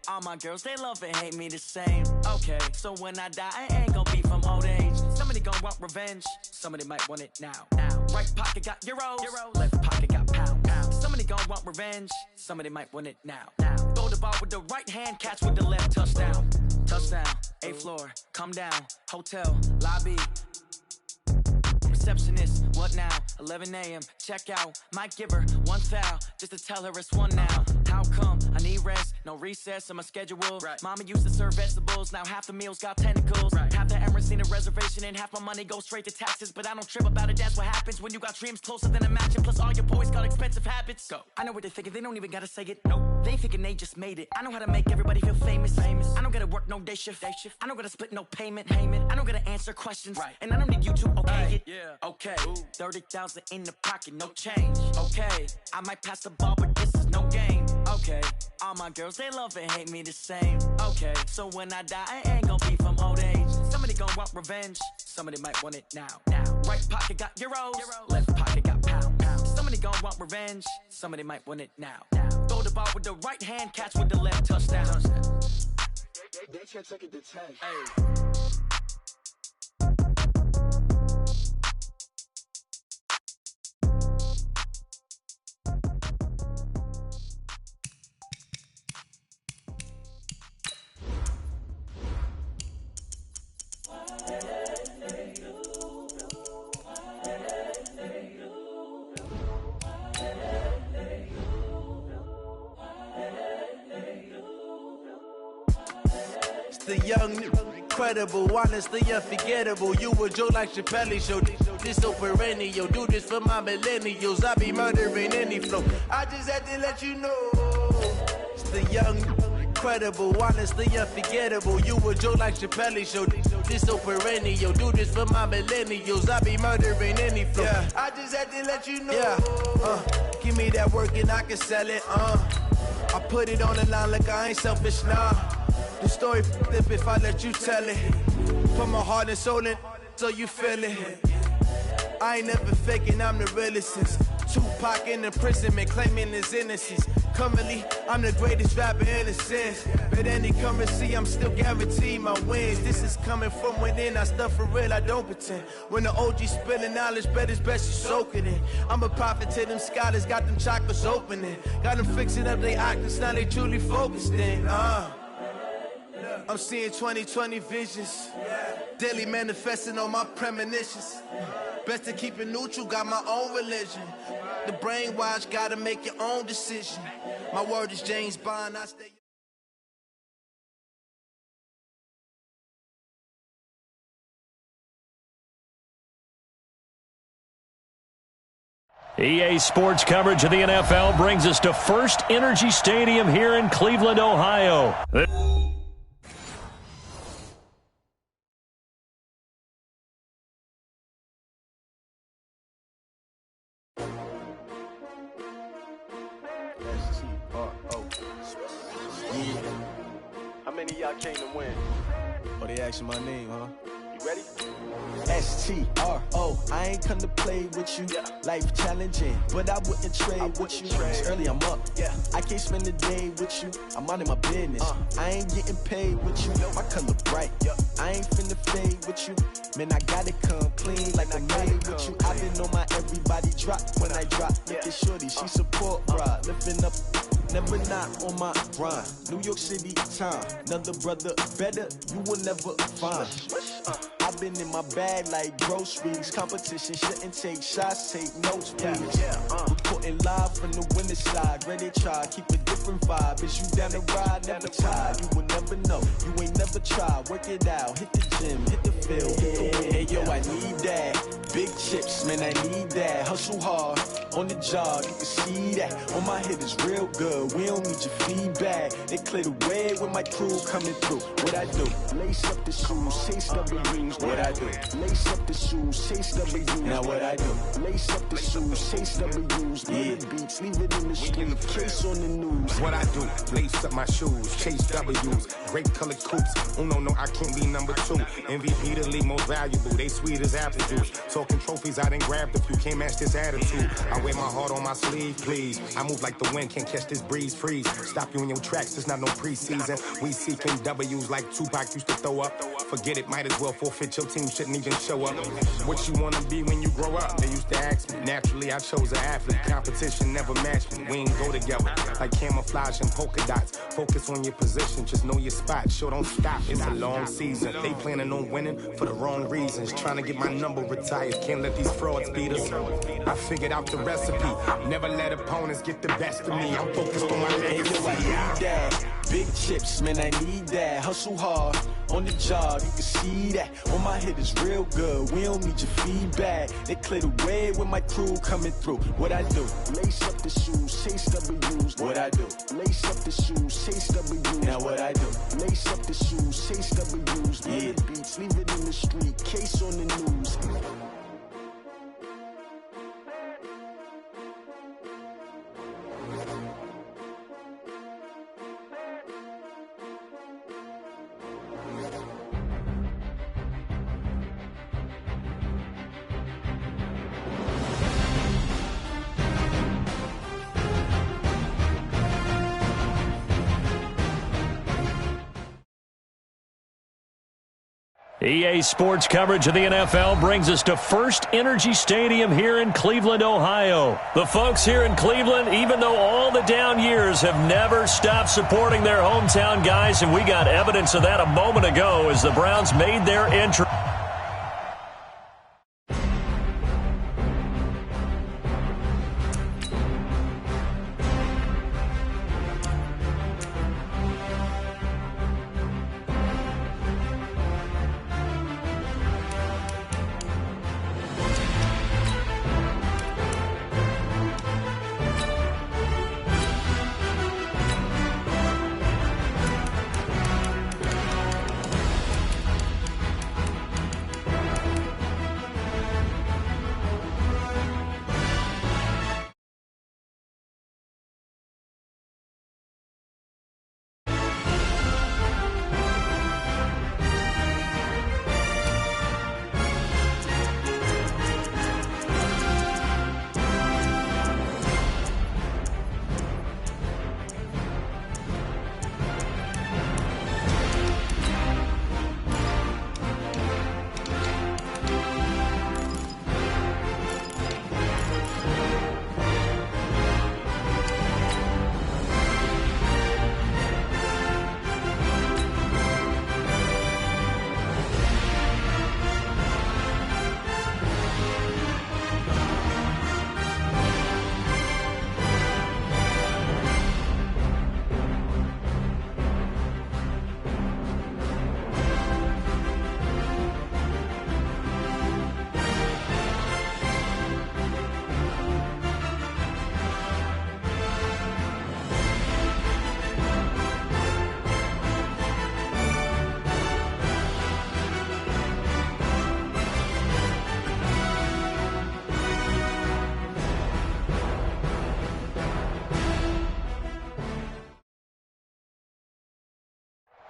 all my girls, they love and hate me the same. Okay, so when I die, I ain't gonna be from old age. Somebody gonna want revenge, somebody might want it now. Right pocket got euros, left pocket got pounds. Somebody gonna want revenge, somebody might want it now. Throw the ball with the right hand, catch with the left, touchdown. Touchdown, 8th floor, come down, hotel, lobby. Receptionist, what now? 11 a.m. check out. Might give her one foul just to tell her it's one now. How come? I need rest, no recess in my schedule. Right. Mama used to serve vegetables, now half the meals got tentacles. Right. Half the Emirates need a reservation and half my money goes straight to taxes. But I don't trip about it, that's what happens when you got dreams closer than a match. And plus all your boys got expensive habits. Go. I know what they're thinking, they don't even gotta say it. Nope. They thinking they just made it. I know how to make everybody feel famous. I don't gotta work no day shift. I don't gotta split no payment. I don't gotta answer questions. Right. And I don't need you to okay it. Yeah. Okay, 30,000 in the pocket, no change. Okay, I might pass the ball, but this is no game. Okay, all my girls, they love and hate me the same. Okay, so when I die, I ain't gonna be from old age. Somebody gonna want revenge, somebody might want it now. Right pocket got euros, left pocket got pounds. Somebody gonna want revenge, somebody might want it now. Throw the ball with the right hand, catch with the left, touchdown. They can't take it to 10. Hey. The young, incredible, honestly unforgettable. You a Joe like Chappelle show. This so perennial. Do this for my millennials. I be murdering any flow. I just had to let you know. It's the young, incredible, honestly unforgettable. You a Joe like Chappelle show. This so perennial. Do this for my millennials. I be murdering any flow. Yeah. I just had to let you know. Yeah. Give me that work and I can sell it. I put it on the line like I ain't selfish, nah. The story flip if I let you tell it. Put my heart and soul in so you feel it. I ain't never faking, I'm the realest since Tupac in imprisonment, claiming his innocence. Currently, I'm the greatest rapper in a sense. But any currency, I'm still guaranteed my wins. This is coming from within, I stuff for real, I don't pretend. When the OG spilling knowledge, bet it's best you soak it in. I'm a prophet to them scholars, got them chakras opening. Got them fixing up their octaves, now they truly focused in. I'm seeing 2020 visions, daily manifesting on my premonitions. Best to keep it neutral, got my own religion. The brainwash, gotta make your own decision. My word is James Bond, I stay. EA Sports coverage of the NFL brings us to First Energy Stadium here in Cleveland, Ohio. How many of y'all came to win? Oh, they asking my name, huh? You ready? S-T-R-O, I ain't come to play with you. Life challenging, but I wouldn't trade with you. It's early, I'm up. I can't spend the day with you. I'm out of my business. I ain't getting paid with you. My color bright. I ain't finna fade with you. Man, I gotta come clean like I made with you. I didn't know my everybody drop when I drop. Look at shorty, she support, bruh. Lifting up, never not on my grind. New York City time, another brother better, you will never find. I've been in my bag like groceries. Competition shouldn't take shots, take notes, please. Reporting live from the winning side. Ready to try, keep a different vibe. Is you down the ride, never tired. You will never know, you ain't never tried. Work it out, hit the gym, hit the field, hit the wheel. Hey yo, I need that. Big chips, man, I need that. Hustle hard, on the job, you can see that. On my head is real good, we don't need your feedback. They clear the way with my crew coming through. What I do? Lace up the shoes, chase W's. What I do? Lace up the shoes, chase W's. Now what I do? Lace up the shoes, chase W's. The beats, leave it in the street, case on the news. What I do? Lace up my shoes, chase W's. Great colored coops. Oh no, I can't be number 2. MVP the league most valuable. They sweet as apple juice. Talking trophies, I done grabbed a few. Can't match this attitude. I wear my heart on my sleeve, please. I move like the wind, can't catch this breeze, freeze. Stop you in your tracks, it's not no preseason. We seeking W's like Tupac used to throw up. Forget it, might as well forfeit, your team shouldn't even show up. What you wanna be when you grow up? They used to ask me. Naturally, I chose an athlete. Competition never matched me. We ain't go together like camouflage and polka dots. Focus on your position, just know your spot. Sure, don't stop, it's a long season. They planning on winning for the wrong reasons. Trying to get my number retired, can't let these frauds beat us. I figured out the recipe. Never let opponents get the best of me. I'm focused on my legacy. I need that. Big chips, man, I need that. Hustle hard on the job, you can see that. On my head is real good, we don't need your feedback. They clear the way with my crew coming through. What I do? Lace up the shoes, chase W's. What I do? Lace up the shoes, chase W's. Now what I do? Lace up the shoes, chase W's. Yeah. The beats, leave it in the street, case on the news. EA Sports coverage of the NFL brings us to First Energy Stadium here in Cleveland, Ohio. The folks here in Cleveland, even though all the down years, have never stopped supporting their hometown guys, and we got evidence of that a moment ago as the Browns made their entry.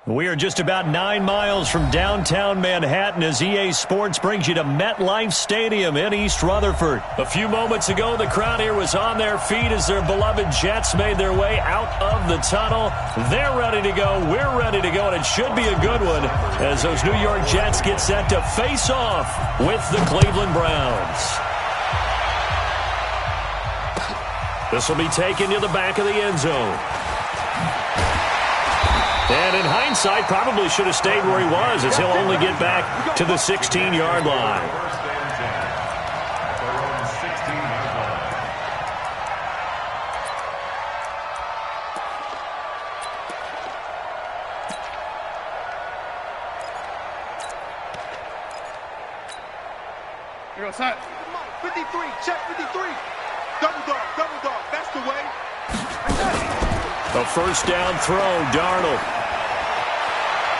We are just about 9 miles from downtown Manhattan as EA Sports brings you to MetLife Stadium in East Rutherford. A few moments ago, the crowd here was on their feet as their beloved Jets made their way out of the tunnel. They're ready to go. We're ready to go, and it should be a good one as those New York Jets get set to face off with the Cleveland Browns. This will be taken to the back of the end zone. And in hindsight, probably should have stayed where he was, as he'll only get back to the 16-yard line. Here goes Hunt. 53, check 53. Double dog, that's the way. A first down throw, Darnold.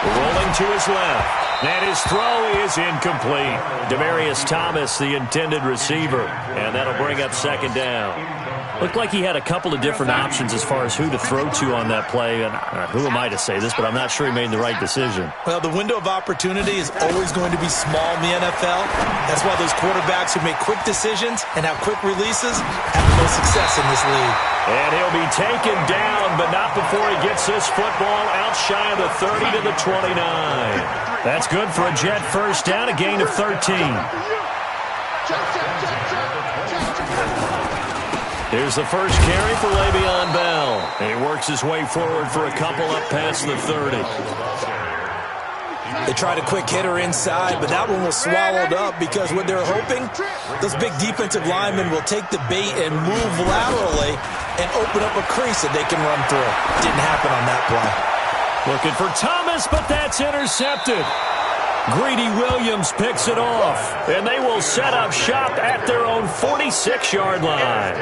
Rolling to his left. And his throw is incomplete. Demaryius Thomas, the intended receiver. And that'll bring up second down. Looked like he had a couple of different options as far as who to throw to on that play. And who am I to say this, but I'm not sure he made the right decision. Well, the window of opportunity is always going to be small in the NFL. That's why those quarterbacks who make quick decisions and have quick releases have the most success in this league. And he'll be taken down, but not before he gets this football out shy of the 30 to the 29. That's good for a Jet first down, a gain of 13. Here's the first carry for Le'Veon Bell. And he works his way forward for a couple up past the 30. They tried a quick hitter inside, but that one was swallowed up because what they're hoping, those big defensive linemen will take the bait and move laterally and open up a crease that they can run through. Didn't happen on that play. Looking for Thomas, but that's intercepted. Greedy Williams picks it off, and they will set up shop at their own 46-yard line.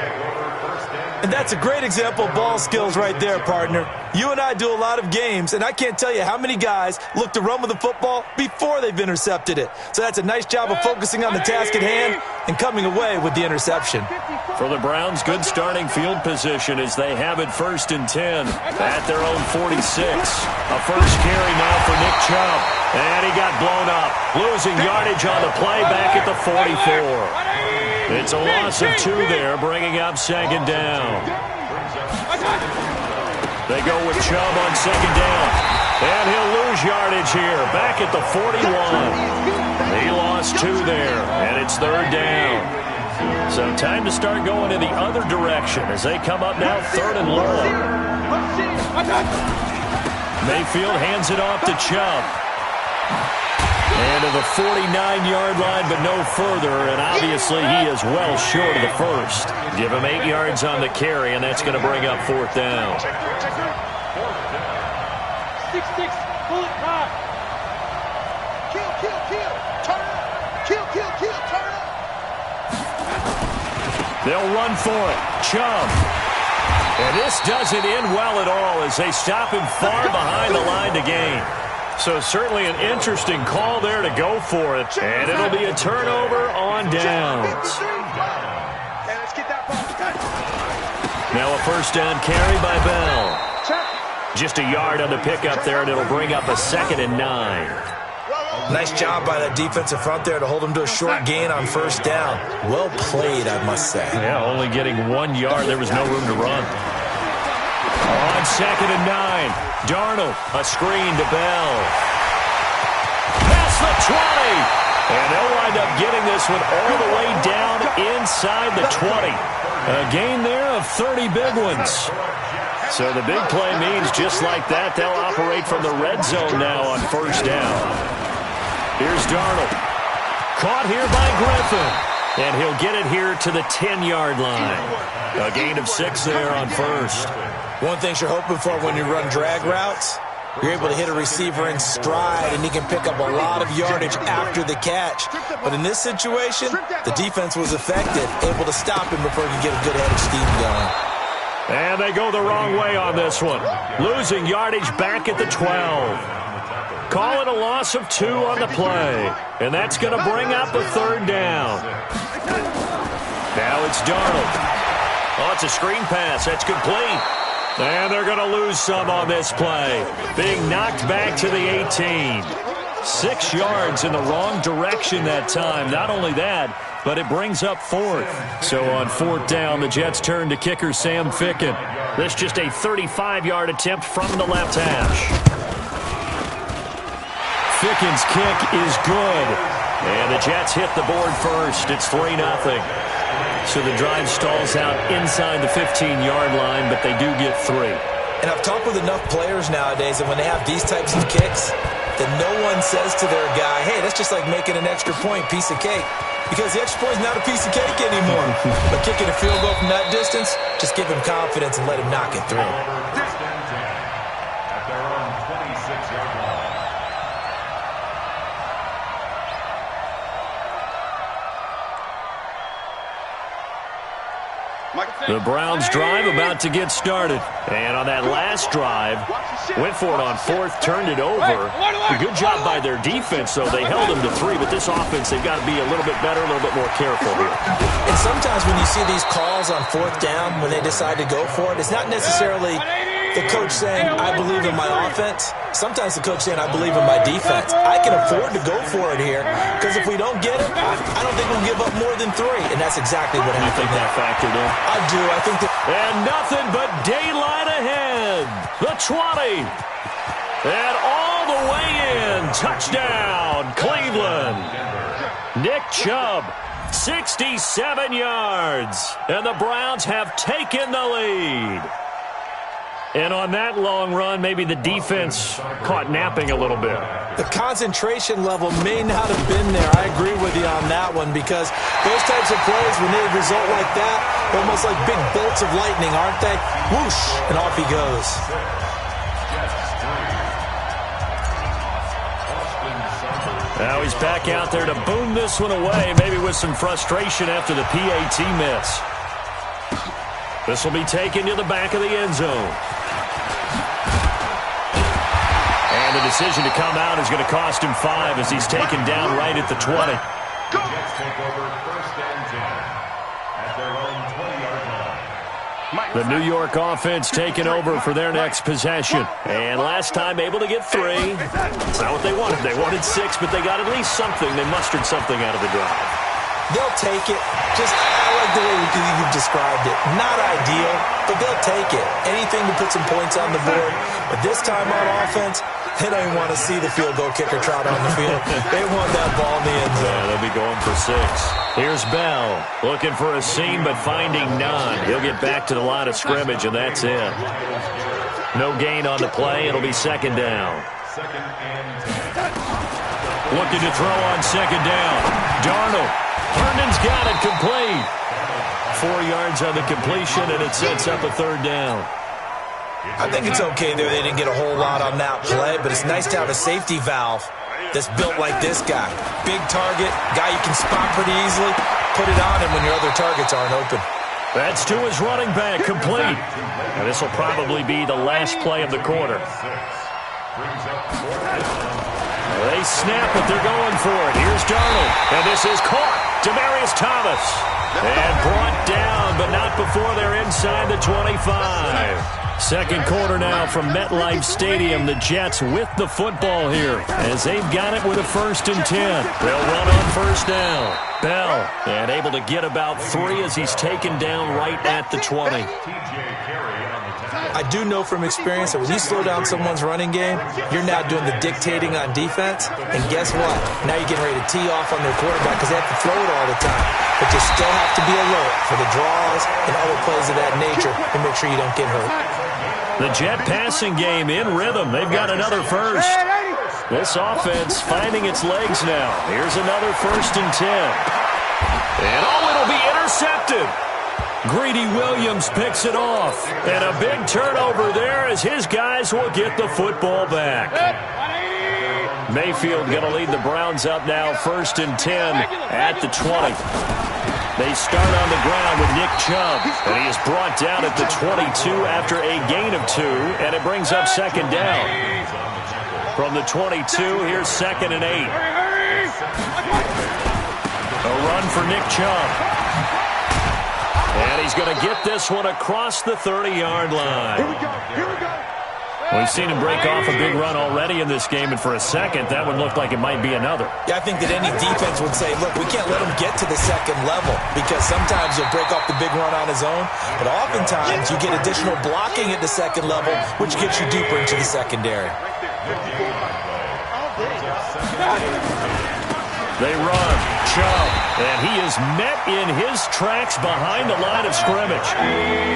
And that's a great example of ball skills right there, partner. You and I do a lot of games, and I can't tell you how many guys look to run with the football before they've intercepted it. So that's a nice job of focusing on the task at hand and coming away with the interception. For the Browns, good starting field position as they have it 1st and 10 at their own 46. A first carry now for Nick Chubb. And he got blown up. Losing yardage on the play back at the 44. It's a loss of 2 there, bringing up 2nd down. They go with Chubb on 2nd down. And he'll lose yardage here, back at the 41. He lost 2 there, and it's 3rd down. So time to start going in the other direction as they come up now 3rd and long. Mayfield hands it off to Chubb. And to the 49-yard line, but no further, and obviously he is well short of the first. Give him 8 yards on the carry, and that's going to bring up 4th down. 6-6, bullet time. Kill, turn up. Kill, turn up. They'll run for it. Chubb. And this doesn't end well at all as they stop him far behind the line to gain. So certainly an interesting call there to go for it. And it'll be a turnover on downs. Now a first down carry by Bell. Just a yard on the pickup there, and it'll bring up a 2nd and 9. Nice job by that defensive front there to hold him to a short gain on 1st down. Well played, I must say. Yeah, only getting 1 yard. There was no room to run. On 2nd and 9. Darnold, a screen to Bell. Past the 20. And they'll wind up getting this one all the way down inside the 20. A gain there of 30 big ones. So the big play means just like that, they'll operate from the red zone now on 1st down. Here's Darnold. Caught here by Griffin. And he'll get it here to the 10-yard line. A gain of 6 there on 1st. One thing you're hoping for when you run drag routes, you're able to hit a receiver in stride, and he can pick up a lot of yardage after the catch. But in this situation, the defense was effective, able to stop him before he could get a good head of steam going. And they go the wrong way on this one. Losing yardage back at the 12. Call it a loss of 2 on the play. And that's going to bring up the 3rd down. Now it's Darnold. Oh, it's a screen pass. That's complete. And they're going to lose some on this play. Being knocked back to the 18. 6 yards in the wrong direction that time. Not only that, but it brings up 4th. So on 4th down, the Jets turn to kicker Sam Ficken. This just a 35-yard attempt from the left hash. Ficken's kick is good. And the Jets hit the board first. It's 3-0. So the drive stalls out inside the 15-yard line, but they do get 3. And I've talked with enough players nowadays that when they have these types of kicks, that no one says to their guy, hey, that's just like making an extra point, piece of cake. Because the extra point is not a piece of cake anymore. But kicking a field goal from that distance, just give him confidence and let him knock it through. Michael The Browns drive about to get started. And on that last drive, went for it on fourth, turned it over. A good job by their defense, though. They held them to 3, but this offense, they've got to be a little bit better, a little bit more careful here. And sometimes when you see these calls on fourth down, when they decide to go for it, it's not necessarily the coach saying, I believe in my offense. Sometimes the coach saying, I believe in my defense. I can afford to go for it here because if we don't get it, I don't think we'll give up more than 3. And that's exactly what happened. You think that factored in? I do. I think that. And nothing but daylight ahead. The 20. And all the way in. Touchdown, Cleveland. Nick Chubb, 67 yards. And the Browns have taken the lead. And on that long run, maybe the defense caught napping a little bit. The concentration level may not have been there. I agree with you on that one because those types of plays, when they result like that, almost like big bolts of lightning, aren't they? Whoosh, and off he goes. Now he's back out there to boom this one away, maybe with some frustration after the PAT miss. This will be taken to the back of the end zone. And the decision to come out is going to cost him 5 as he's taken down right at the 20. The New York offense taking over for their next possession. And last time able to get 3. That's not what they wanted. They wanted 6, but they got at least something. They mustered something out of the drive. They'll take it. I like the way you've described it. Not ideal, but they'll take it. Anything to put some points on the board. But this time on offense, they don't even want to see the field goal kicker trot on the field. They want that ball in the end zone. Yeah, they'll be going for 6. Here's Bell looking for a seam but finding none. He'll get back to the line of scrimmage, and that's it. No gain on the play. It'll be second down. Looking to throw on second down. Darnold. Herndon's got it complete. 4 yards on the completion, and it sets up a third down. I think it's okay there. They didn't get a whole lot on that play, but it's nice to have a safety valve that's built like this guy. Big target, guy you can spot pretty easily. Put it on him when your other targets aren't open. That's to his running back, complete. And this will probably be the last play of the quarter. They snap it. They're going for it. Here's Darnold. And this is caught. Demaryius Thomas. And brought down, but not before they're inside the 25. Second quarter now from MetLife Stadium. The Jets with the football here as they've got it with a 1st and 10. They'll run on first down. Bell, and able to get about 3 as he's taken down right at the 20. I do know from experience that when you slow down someone's running game, you're now doing the dictating on defense. And guess what? Now you're getting ready to tee off on their quarterback because they have to throw it all the time. But you still have to be alert for the draws and other plays of that nature and make sure you don't get hurt. The Jet passing game in rhythm. They've got another first. This offense finding its legs now. Here's another 1st and 10. And it'll be intercepted. Greedy Williams picks it off. And a big turnover there as his guys will get the football back. Mayfield going to lead the Browns up now 1st and 10 at the 20. They start on the ground with Nick Chubb, and he is brought down at the 22 after a gain of 2, and it brings up second down. From the 22, here's 2nd and 8. A run for Nick Chubb. And he's going to get this one across the 30-yard line. Here we go. Here we go. We've seen him break off a big run already in this game, and for a second, that one looked like it might be another. Yeah, I think that any defense would say, look, we can't let him get to the second level because sometimes he'll break off the big run on his own, but oftentimes you get additional blocking at the second level, which gets you deeper into the secondary. They run. Chubb, and he is met in his tracks behind the line of scrimmage.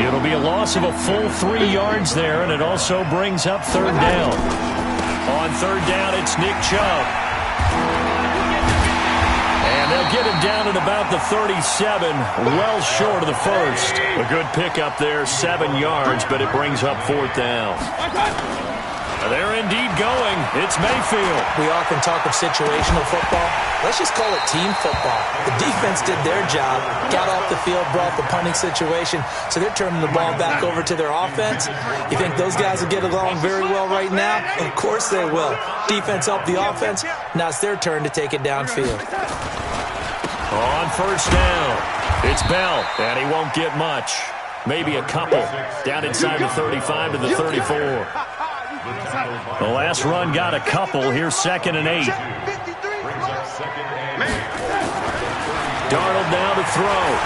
It'll be a loss of a full 3 yards there, and it also brings up third down. On third down, it's Nick Chubb. And they'll get him down at about the 37, well short of the first. A good pickup there, 7 yards, but it brings up fourth down. They're indeed going. It's Mayfield. We often talk of situational football. Let's just call it team football. The defense did their job, got off the field, brought the punting situation, so they're turning the ball back over to their offense. You think those guys will get along very well right now? Of course they will. Defense helped the offense. Now it's their turn to take it downfield. On first down, it's Bell, and he won't get much. Maybe a couple. Down inside the 35 to the 34. The last run got a couple. Here's 2nd and 8. Darnold now to throw.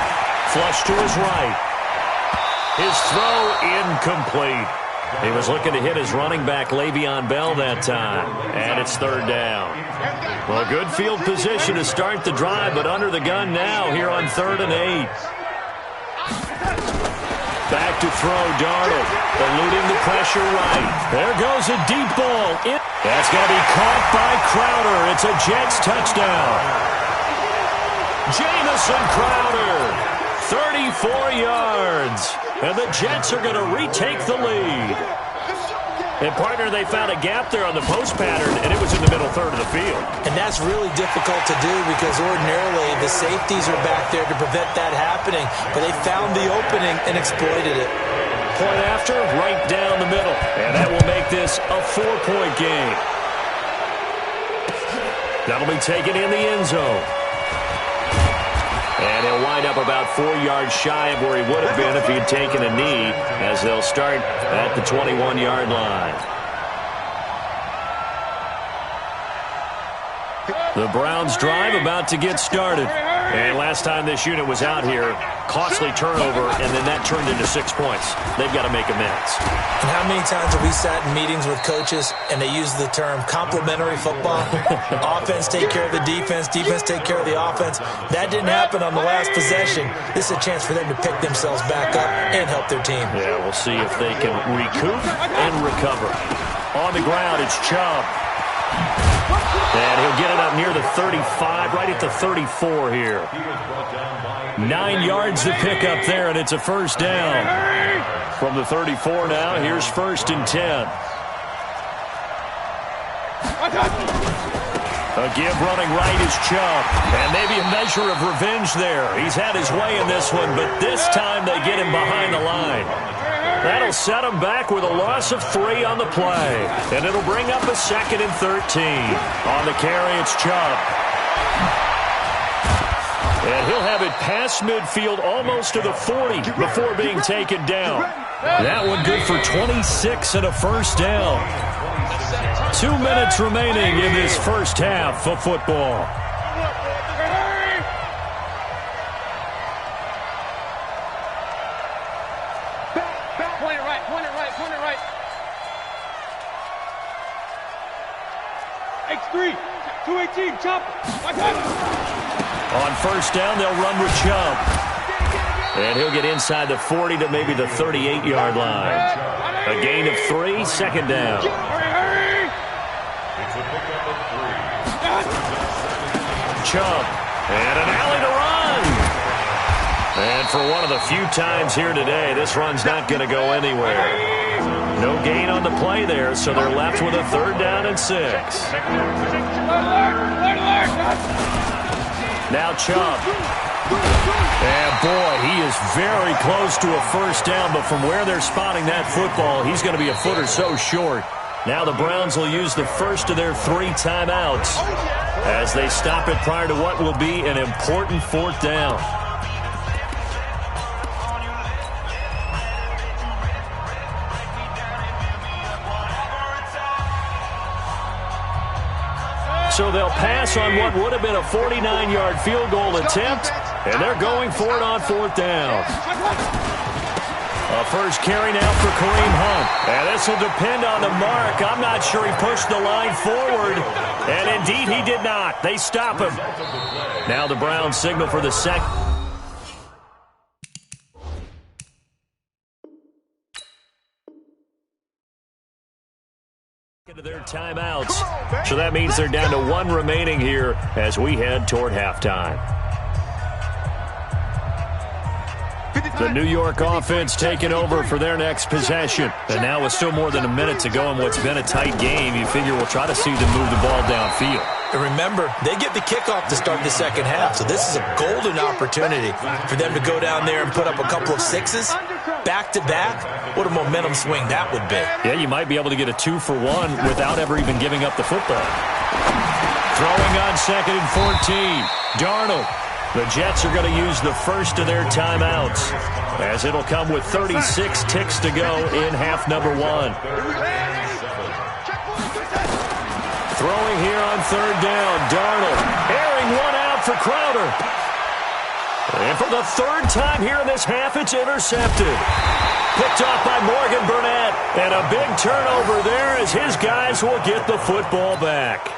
Flush to his right. His throw incomplete. He was looking to hit his running back, Le'Veon Bell, that time. And it's 3rd down. Well, good field position to start the drive, but under the gun now here on 3rd and 8. Back to throw, Darnold, eluding the pressure right. There goes a deep ball. That's going to be caught by Crowder. It's a Jets touchdown. Jamison Crowder, 34 yards. And the Jets are going to retake the lead. And, partner, they found a gap there on the post pattern, and it was in the middle third of the field. And that's really difficult to do because ordinarily the safeties are back there to prevent that happening. But they found the opening and exploited it. Point after, right down the middle. And that will make this a 4-point game. That'll be taken in the end zone. And he'll wind up about 4 yards shy of where he would have been if he had taken a knee, as they'll start at the 21-yard line. The Browns drive about to get started. And last time this unit was out here, costly turnover, and then that turned into 6 points. They've got to make amends. And how many times have we sat in meetings with coaches and they use the term complementary football? Offense take care of the defense, defense take care of the offense. That didn't happen on the last possession. This is a chance for them to pick themselves back up and help their team. Yeah, we'll see if they can recoup and recover. On the ground, it's Chubb. And he'll get it up near the 35, right at the 34 here. 9 yards to pick up there, and it's a first down. From the 34 now, here's 1st and 10. A give running right is Chubb. And maybe a measure of revenge there. He's had his way in this one, but this time they get him behind the line. That'll set him back with a loss of 3 on the play. And it'll bring up a 2nd and 13. On the carry, it's Chubb. And he'll have it past midfield almost to the 40 before being taken down. That one good for 26 and a first down. 2 minutes remaining in this first half of football. X3, 218, chop. On first down, they'll run with Chubb. And he'll get inside the 40 to maybe the 38-yard line. A gain of 3, 2nd down. Chubb. And an alley to run. And for one of the few times here today, this run's not going to go anywhere. No gain on the play there, so they're left with a 3rd down and 6. Now Chubb. And boy, he is very close to a first down, but from where they're spotting that football, he's going to be a foot or so short. Now the Browns will use the first of their 3 timeouts as they stop it prior to what will be an important 4th down. So they'll pass on what would have been a 49-yard field goal attempt, and they're going for it on 4th down. A first carry now for Kareem Hunt. And this will depend on the mark. I'm not sure he pushed the line forward. And indeed he did not. They stop him. Now the Browns signal for the second. Into their timeouts. So that means they're down to 1 remaining here as we head toward halftime. The New York offense taking over for their next possession. And now with still more than a minute to go in what's been a tight game, you figure we'll try to see them move the ball downfield. And remember, they get the kickoff to start the second half, so this is a golden opportunity for them to go down there and put up a couple of sixes back-to-back. What a momentum swing that would be. Yeah, you might be able to get a 2-for-1 without ever even giving up the football. Throwing on 2nd and 14. Darnold. The Jets are going to use the first of their timeouts, as it'll come with 36 ticks to go in half number 1. Throwing here on 3rd down. Darnold airing one out for Crowder. And for the 3rd time here in this half, it's intercepted. Picked off by Morgan Burnett. And a big turnover there as his guys will get the football back.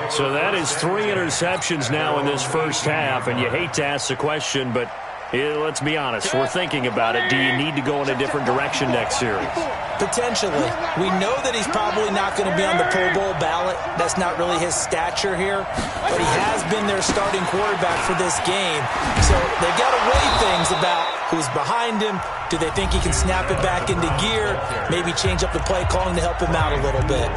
So that is 3 interceptions now in this first half. And you hate to ask the question, but let's be honest. We're thinking about it. Do you need to go in a different direction next series? Potentially. We know that he's probably not going to be on the Pro Bowl ballot. That's not really his stature here. But he has been their starting quarterback for this game. So they've got to weigh things about who's behind him. Do they think he can snap it back into gear? Maybe change up the play calling to help him out a little bit.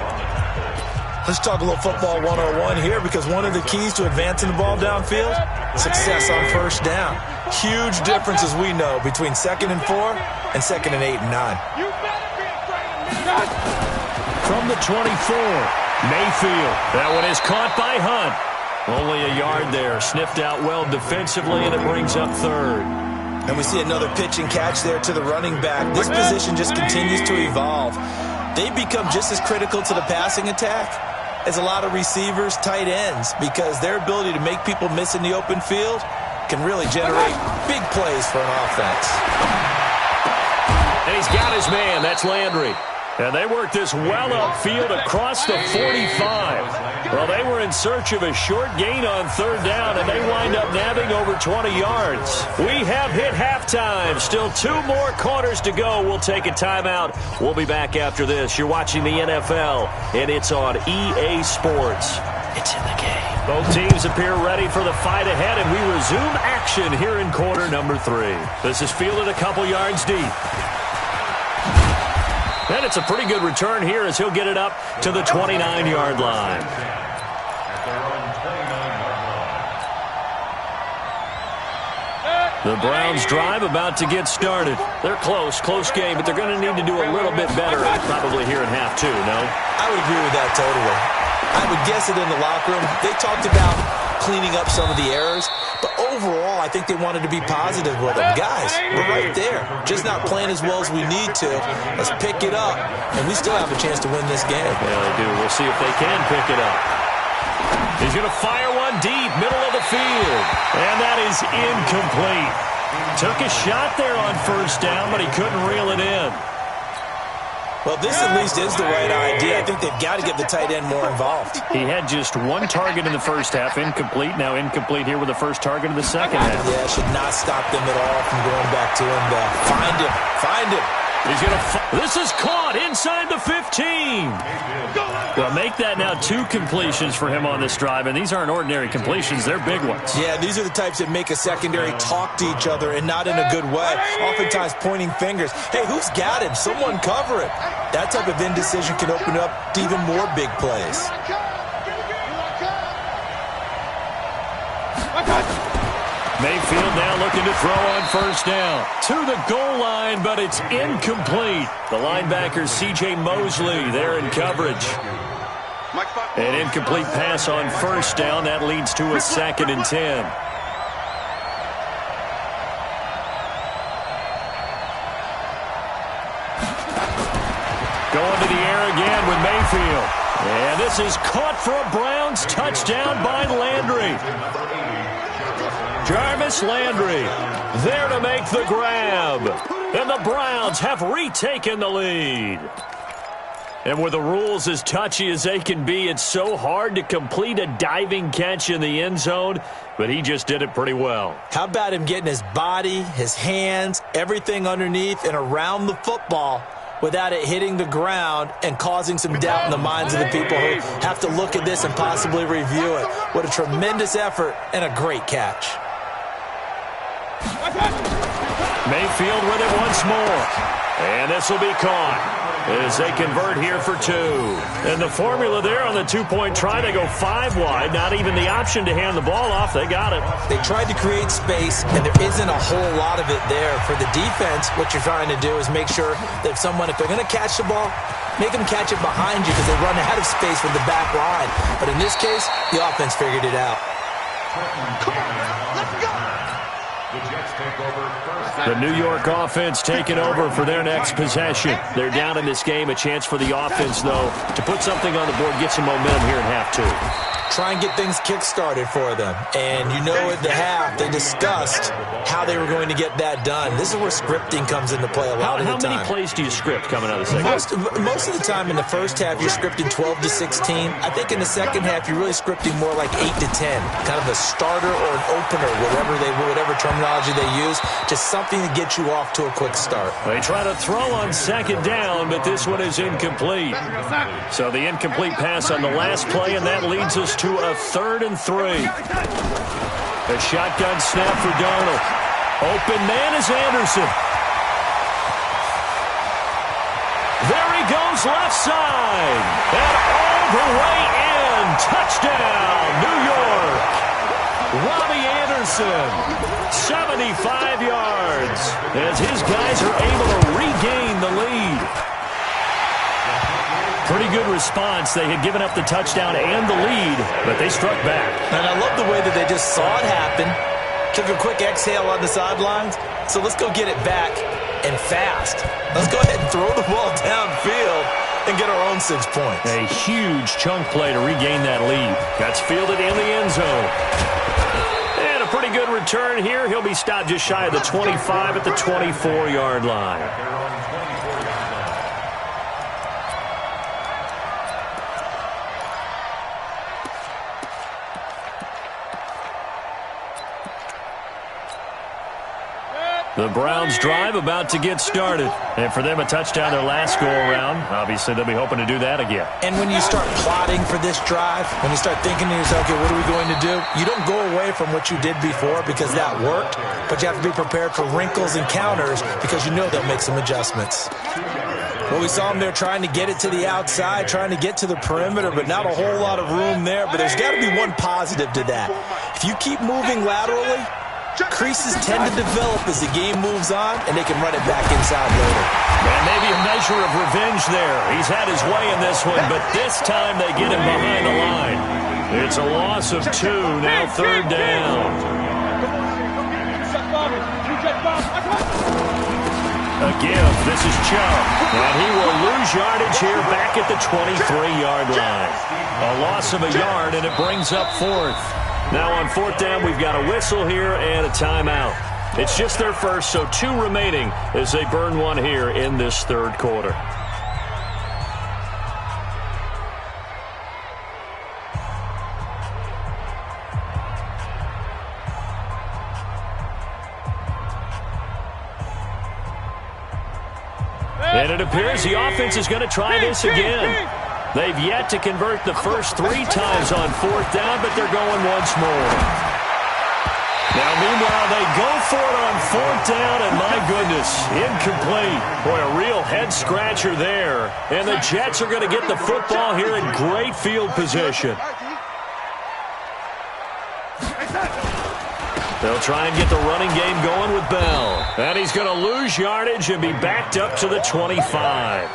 Let's talk a little football 101 here, because one of the keys to advancing the ball downfield, success on 1st down. Huge difference, as we know, between 2nd and 4 and 2nd and 8 and 9. From the 24, Mayfield. That one is caught by Hunt. Only a yard there. Sniffed out well defensively, and it brings up 3rd. And we see another pitch and catch there to the running back. This position just continues to evolve. They become just as critical to the passing attack as a lot of receivers, tight ends, because their ability to make people miss in the open field can really generate big plays for an offense. And he's got his man. That's Landry. And they work this well upfield across the 45. Well, they were in search of a short gain on 3rd down, and they wind up nabbing over 20 yards. We have hit halftime. Still 2 more quarters to go. We'll take a timeout. We'll be back after this. You're watching the NFL, and it's on EA Sports. It's in the game. Both teams appear ready for the fight ahead, and we resume action here in quarter number 3. This is fielded a couple yards deep. And it's a pretty good return here as he'll get it up to the 29-yard line. The Browns drive about to get started. They're close game, but they're going to need to do a little bit better probably here in half 2, no? I would agree with that totally. I would guess it in the locker room. They talked about cleaning up some of the errors, but overall, I think they wanted to be positive with them. Guys, we're right there. Just not playing as well as we need to. Let's pick it up, and we still have a chance to win this game. Yeah, they do. We'll see if they can pick it up. He's going to fire one deep, middle of the field, and that is incomplete. Took a shot there on 1st down, but he couldn't reel it in. Well, this at least is the right idea. I think they've got to get the tight end more involved. He had just 1 target in the first half, incomplete. Now incomplete here with the first target of the second half. Yeah, should not stop them at all from going back to him. Find him. He's this is caught inside the 15. Well, make that now 2 completions for him on this drive, and these aren't ordinary completions. They're big ones. Yeah, these are the types that make a secondary talk to each other, and not in a good way. Oftentimes pointing fingers. Hey, who's got him? Someone cover it. That type of indecision can open up to even more big plays. Mayfield now looking to throw on 1st down. To the goal line, but it's incomplete. The linebacker, C.J. Mosley, there in coverage. An incomplete pass on 1st down. That leads to a 2nd and 10. Going to the air again with Mayfield. And this is caught for a Browns touchdown by Landry. Jarvis Landry there to make the grab. And the Browns have retaken the lead. And with the rules as touchy as they can be, it's so hard to complete a diving catch in the end zone, but he just did it pretty well. How about him getting his body, his hands, everything underneath and around the football without it hitting the ground and causing some doubt in the minds of the people who have to look at this and possibly review it. What a tremendous effort and a great catch. Mayfield with it once more. And this will be caught as they convert here for 2. And the formula there on the two-point try, they go 5 wide. Not even the option to hand the ball off. They got it. They tried to create space, and there isn't a whole lot of it there. For the defense, what you're trying to do is make sure that if they're going to catch the ball, make them catch it behind you because they run out of space with the back line. But in this case, the offense figured it out. Come on, man. Let's go. The New York offense taking over for their next possession. They're down in this game. A chance for the offense, though, to put something on the board, get some momentum here in half 2. Try and get things kick-started for them. And you know at the half, they discussed how they were going to get that done. This is where scripting comes into play a lot of the time. How many plays do you script coming out of the second? Most of the time in the first half, you're scripting 12 to 16. I think in the second half, you're really scripting more like 8 to 10. Kind of a starter or an opener, whatever terminology they use. Just something to get you off to a quick start. They try to throw on second down, but this one is incomplete. So the incomplete pass on the last play, and that leads us to a 3rd and 3. A shotgun snap for Darnold. Open man is Anderson. There he goes left side. And all the way in. Touchdown, New York. Robbie Anderson, 75 yards, as his guys are able to regain the lead. Pretty good response. They had given up the touchdown and the lead, but they struck back. And I love the way that they just saw it happen, took a quick exhale on the sidelines. So let's go get it back and fast. Let's go ahead and throw the ball downfield and get our own 6 points. A huge chunk play to regain that lead. That's fielded in the end zone. And a pretty good return here. He'll be stopped just shy of the 25 at the 24-yard line. The Browns drive about to get started. And for them, a touchdown their last go-around. Obviously, they'll be hoping to do that again. And when you start plotting for this drive, when you start thinking to yourself, okay, what are we going to do? You don't go away from what you did before because that worked, but you have to be prepared for wrinkles and counters because you know they'll make some adjustments. Well, we saw them there trying to get it to the outside, trying to get to the perimeter, but not a whole lot of room there. But there's got to be one positive to that. If you keep moving laterally, creases tend to develop as the game moves on, and they can run it back inside later. And maybe a measure of revenge there. He's had his way in this one, but this time they get him behind the line. It's a loss of 2, now 3rd down. A give. This is Chubb. And he will lose yardage here back at the 23-yard line. A loss of a yard, and it brings up 4th. Now on 4th down, we've got a whistle here and a timeout. It's just their first, so 2 remaining as they burn one here in this 3rd quarter. And it appears the offense is going to try this again. They've yet to convert the first 3 times on 4th down, but they're going once more. Now, meanwhile, they go for it on 4th down, and my goodness, incomplete. Boy, a real head-scratcher there. And the Jets are going to get the football here in great field position. They'll try and get the running game going with Bell. And he's going to lose yardage and be backed up to the 25.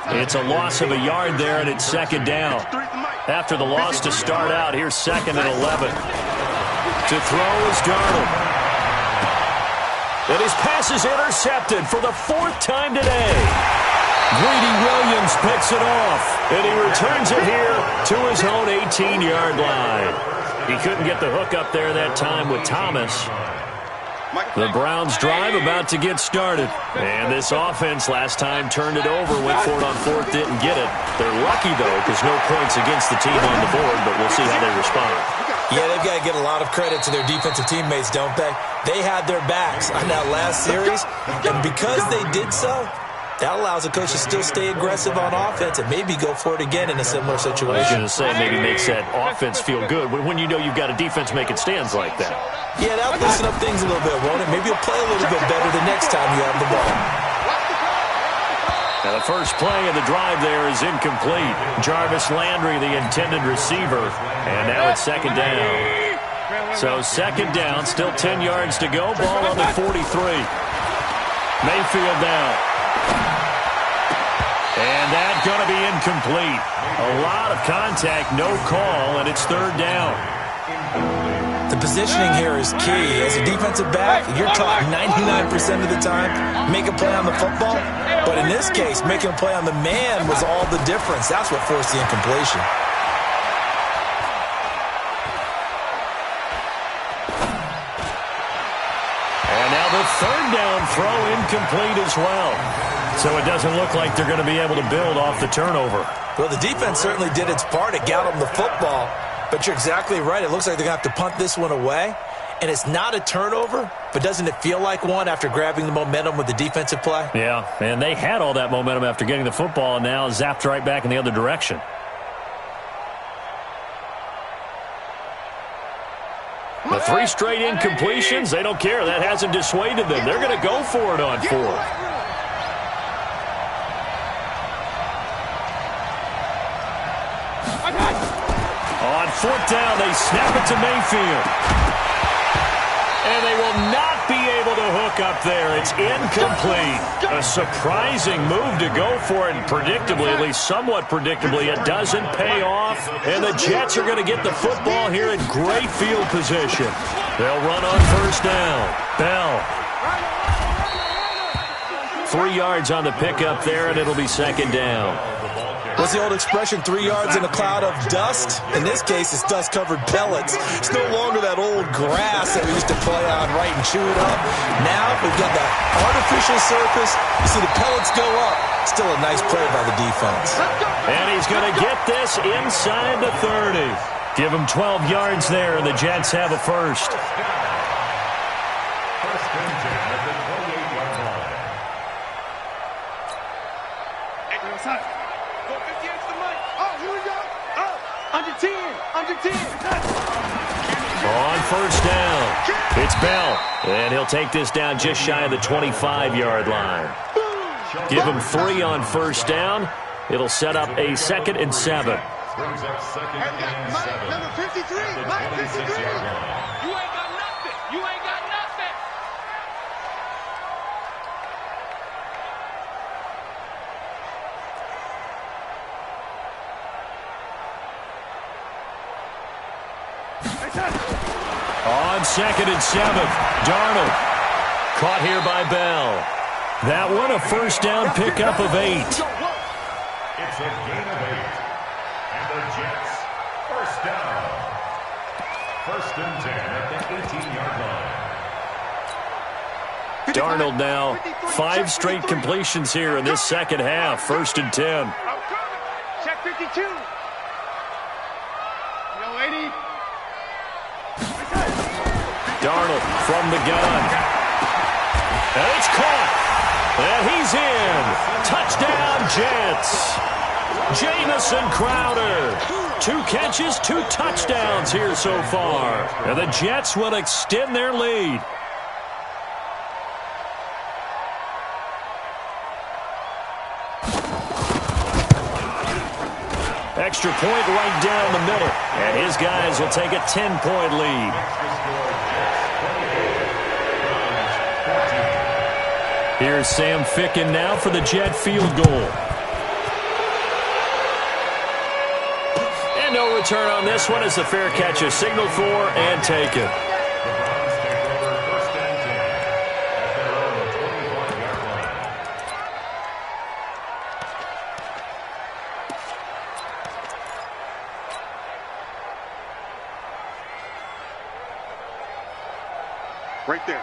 It's a loss of a yard there, and it's 2nd down. After the loss to start out, here's 2nd and 11. To throw is Darnold. And his pass is intercepted for the 4th time today. Greedy Williams picks it off, and he returns it here to his own 18-yard line. He couldn't get the hook up there that time with Thomas. The Browns drive about to get started. And this offense last time turned it over, went for it on 4th, didn't get it. They're lucky, though, because no points against the team on the board, but we'll see how they respond. Yeah, they've got to get a lot of credit to their defensive teammates, don't they? They had their backs on that last series, and because they did so, That allows the coach to still stay aggressive on offense and maybe go for it again in a similar situation. I was going to say, maybe makes that offense feel good when you know you've got a defense making stands like that. Yeah, that'll loosen up things a little bit, won't it? Maybe you'll play a little bit better the next time you have the ball. Now the first play of the drive there is incomplete. Jarvis Landry, the intended receiver, and now it's second down. So second down, still 10 yards to go. Ball on the 43. Mayfield now. And that's going to be incomplete. A lot of contact, no call, and it's third down. The positioning here is key. As a defensive back, you're taught 99% of the time, make a play on the football. But in this case, making a play on the man was all the difference. That's what forced the incompletion. And now the third down throw incomplete as well. So it doesn't look like they're going to be able to build off the turnover. Well, the defense certainly did its part to get them the football. But you're exactly right. It looks like they're going to have to punt this one away. And it's not a turnover, but doesn't it feel like one after grabbing the momentum with the defensive play? Yeah, and they had all that momentum after getting the football, and now zapped right back in the other direction. The 3 straight incompletions, they don't care. That hasn't dissuaded them. They're going to go for it on 4th. On 4th down, they snap it to Mayfield. And they will not be able to hook up there. It's incomplete. A surprising move to go for it, and predictably, at least somewhat predictably, it doesn't pay off. And the Jets are going to get the football here in great field position. They'll run on first down. Bell. 3 yards on the pickup there, and it'll be second down. What's the old expression, 3 yards in a cloud of dust? In this case, it's dust-covered pellets. It's no longer that old grass that we used to play on, right, and chew it up. Now we've got that artificial surface. You see the pellets go up. Still a nice play by the defense. And he's going to get this inside the 30. Give him 12 yards there, and the Jets have a first. First and 10 at the 28-yard line. Under 10. On first down, it's Bell. And he'll take this down just shy of the 25-yard line. Give him 3 on first down. It'll set up a 2nd and 7. Brings up 2nd and 7. Number 53. At the 26-yard line. You ain't got nothing. You ain't got nothing. On 2nd and 7, Darnold. Caught here by Bell. That one a first down pickup of 8. It's a gain of 8. And the Jets, first down. First and 10 at the 18-yard line. Darnold now 5 straight completions here in this second half. First and 10. Check 52. Yo, 80. Darnold from the gun. And it's caught. And he's in. Touchdown, Jets. Jamison Crowder. 2 catches, 2 touchdowns here so far. And the Jets will extend their lead. Extra point right down the middle. And his guys will take a 10-point lead. Here's Sam Ficken now for the Jet field goal. And no return on this one as the fair catch is signaled for and taken.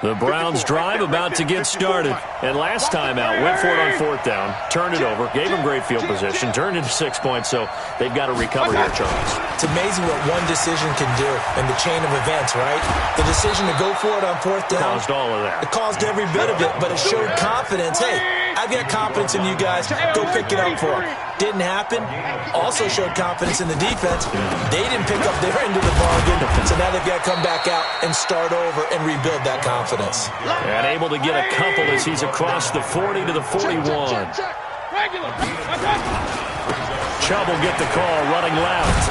The Browns drive about to get started. And last time out, went for it on 4th down, turned it over, gave them great field position, turned into 6 points, so they've got to recover here, Charles. It's amazing what one decision can do in the chain of events, right? The decision to go for it on 4th down Caused all of that. It caused every bit of it, but it showed confidence. Hey, I've got confidence in you guys. Go pick it up for them. Didn't happen. Also showed confidence in the defense. They didn't pick up their end of the bargain, so now they've got to come back out and start over and rebuild that confidence. And able to get a couple as he's across the 40 to the 41. Chubb will get the call running left.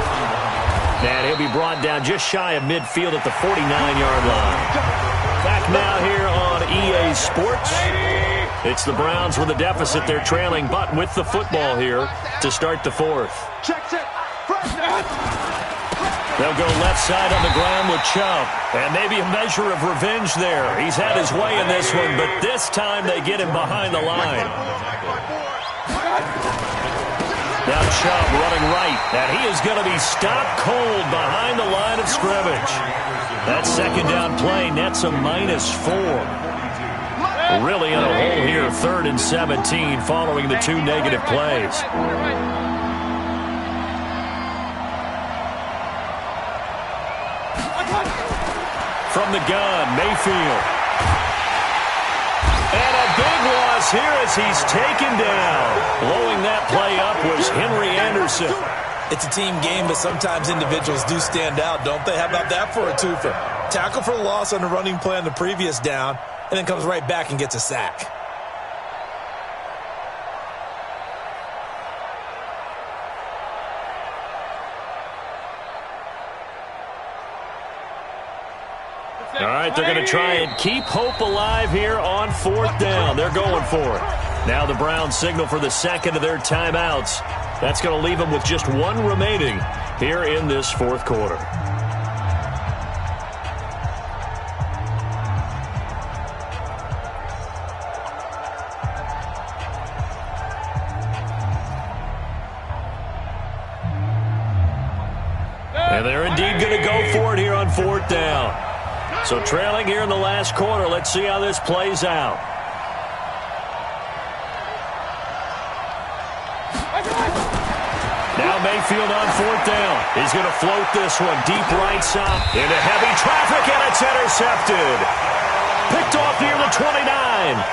And he'll be brought down just shy of midfield at the 49-yard line. Back now here on EA Sports. It's the Browns with a deficit. They're trailing, but with the football here to start the fourth. They'll go left side on the ground with Chubb. And maybe a measure of revenge there. He's had his way in this one, but this time they get him behind the line. Now Chubb running right, and he is going to be stopped cold behind the line of scrimmage. That second down play nets a -4. Really in a hole here, 3rd and 17, following the 2 negative plays. From the gun, Mayfield. And a big loss here as he's taken down. Blowing that play up was Henry Anderson. It's a team game, but sometimes individuals do stand out, don't they? How about that for a twofer? Tackle for loss on the running play on the previous down, and then comes right back and gets a sack. All right, they're going to try and keep hope alive here on 4th down. They're going for it. Now the Browns signal for the second of their timeouts. That's going to leave them with just 1 remaining here in this 4th quarter. And they're indeed going to go for it here on 4th down. So trailing here in the last quarter. Let's see how this plays out. Now Mayfield on 4th down. He's going to float this one deep right side into heavy traffic, and it's intercepted. Picked off near the 29.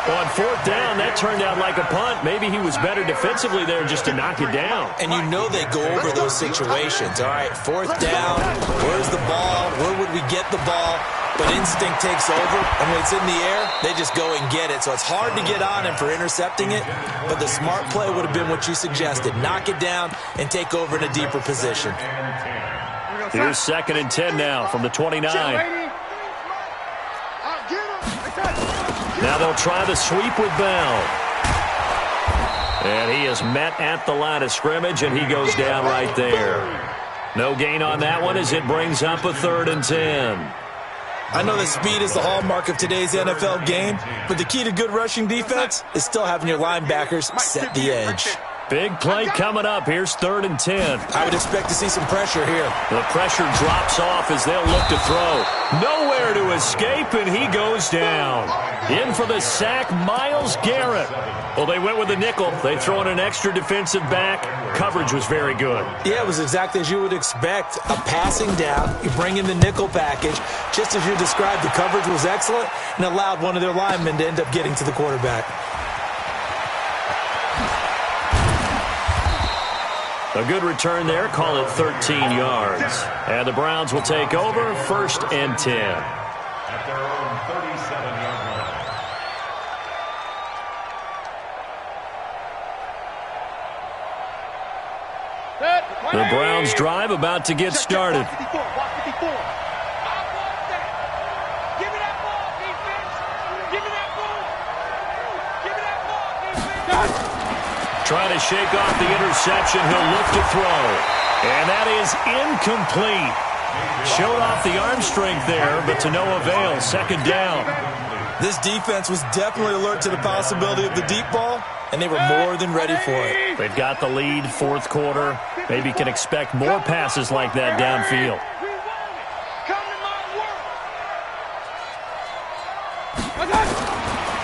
On 4th down, that turned out like a punt. Maybe he was better defensively there just to knock it down. And you know they go over those situations. All right, 4th down, where's the ball? Where would we get the ball? But instinct takes over, and when it's in the air, they just go and get it. So it's hard to get on him for intercepting it, but the smart play would have been what you suggested. Knock it down and take over in a deeper position. Here's 2nd and 10 now from the 29. Now they'll try the sweep with Bell. And he is met at the line of scrimmage, and he goes down right there. No gain on that one as it brings up a 3rd and 10. I know that speed is the hallmark of today's NFL game, but the key to good rushing defense is still having your linebackers set the edge. Big play coming up. Here's 3rd and 10. I would expect to see some pressure here. The pressure drops off as they'll look to throw. Nowhere to escape, and he goes down. In for the sack, Myles Garrett. Well, they went with the nickel. They throw in an extra defensive back. Coverage was very good. Yeah, it was exactly as you would expect. A passing down, you bring in the nickel package. Just as you described, the coverage was excellent and allowed one of their linemen to end up getting to the quarterback. A good return there. Call it 13 yards. And the Browns will take over 1st and 10. At their own 37-yard line. The Browns drive about to get started. Trying to shake off the interception. He'll look to throw. And that is incomplete. Showed off the arm strength there, but to no avail. 2nd down. This defense was definitely alert to the possibility of the deep ball, and they were more than ready for it. They've got the lead, 4th quarter. Maybe can expect more passes like that downfield.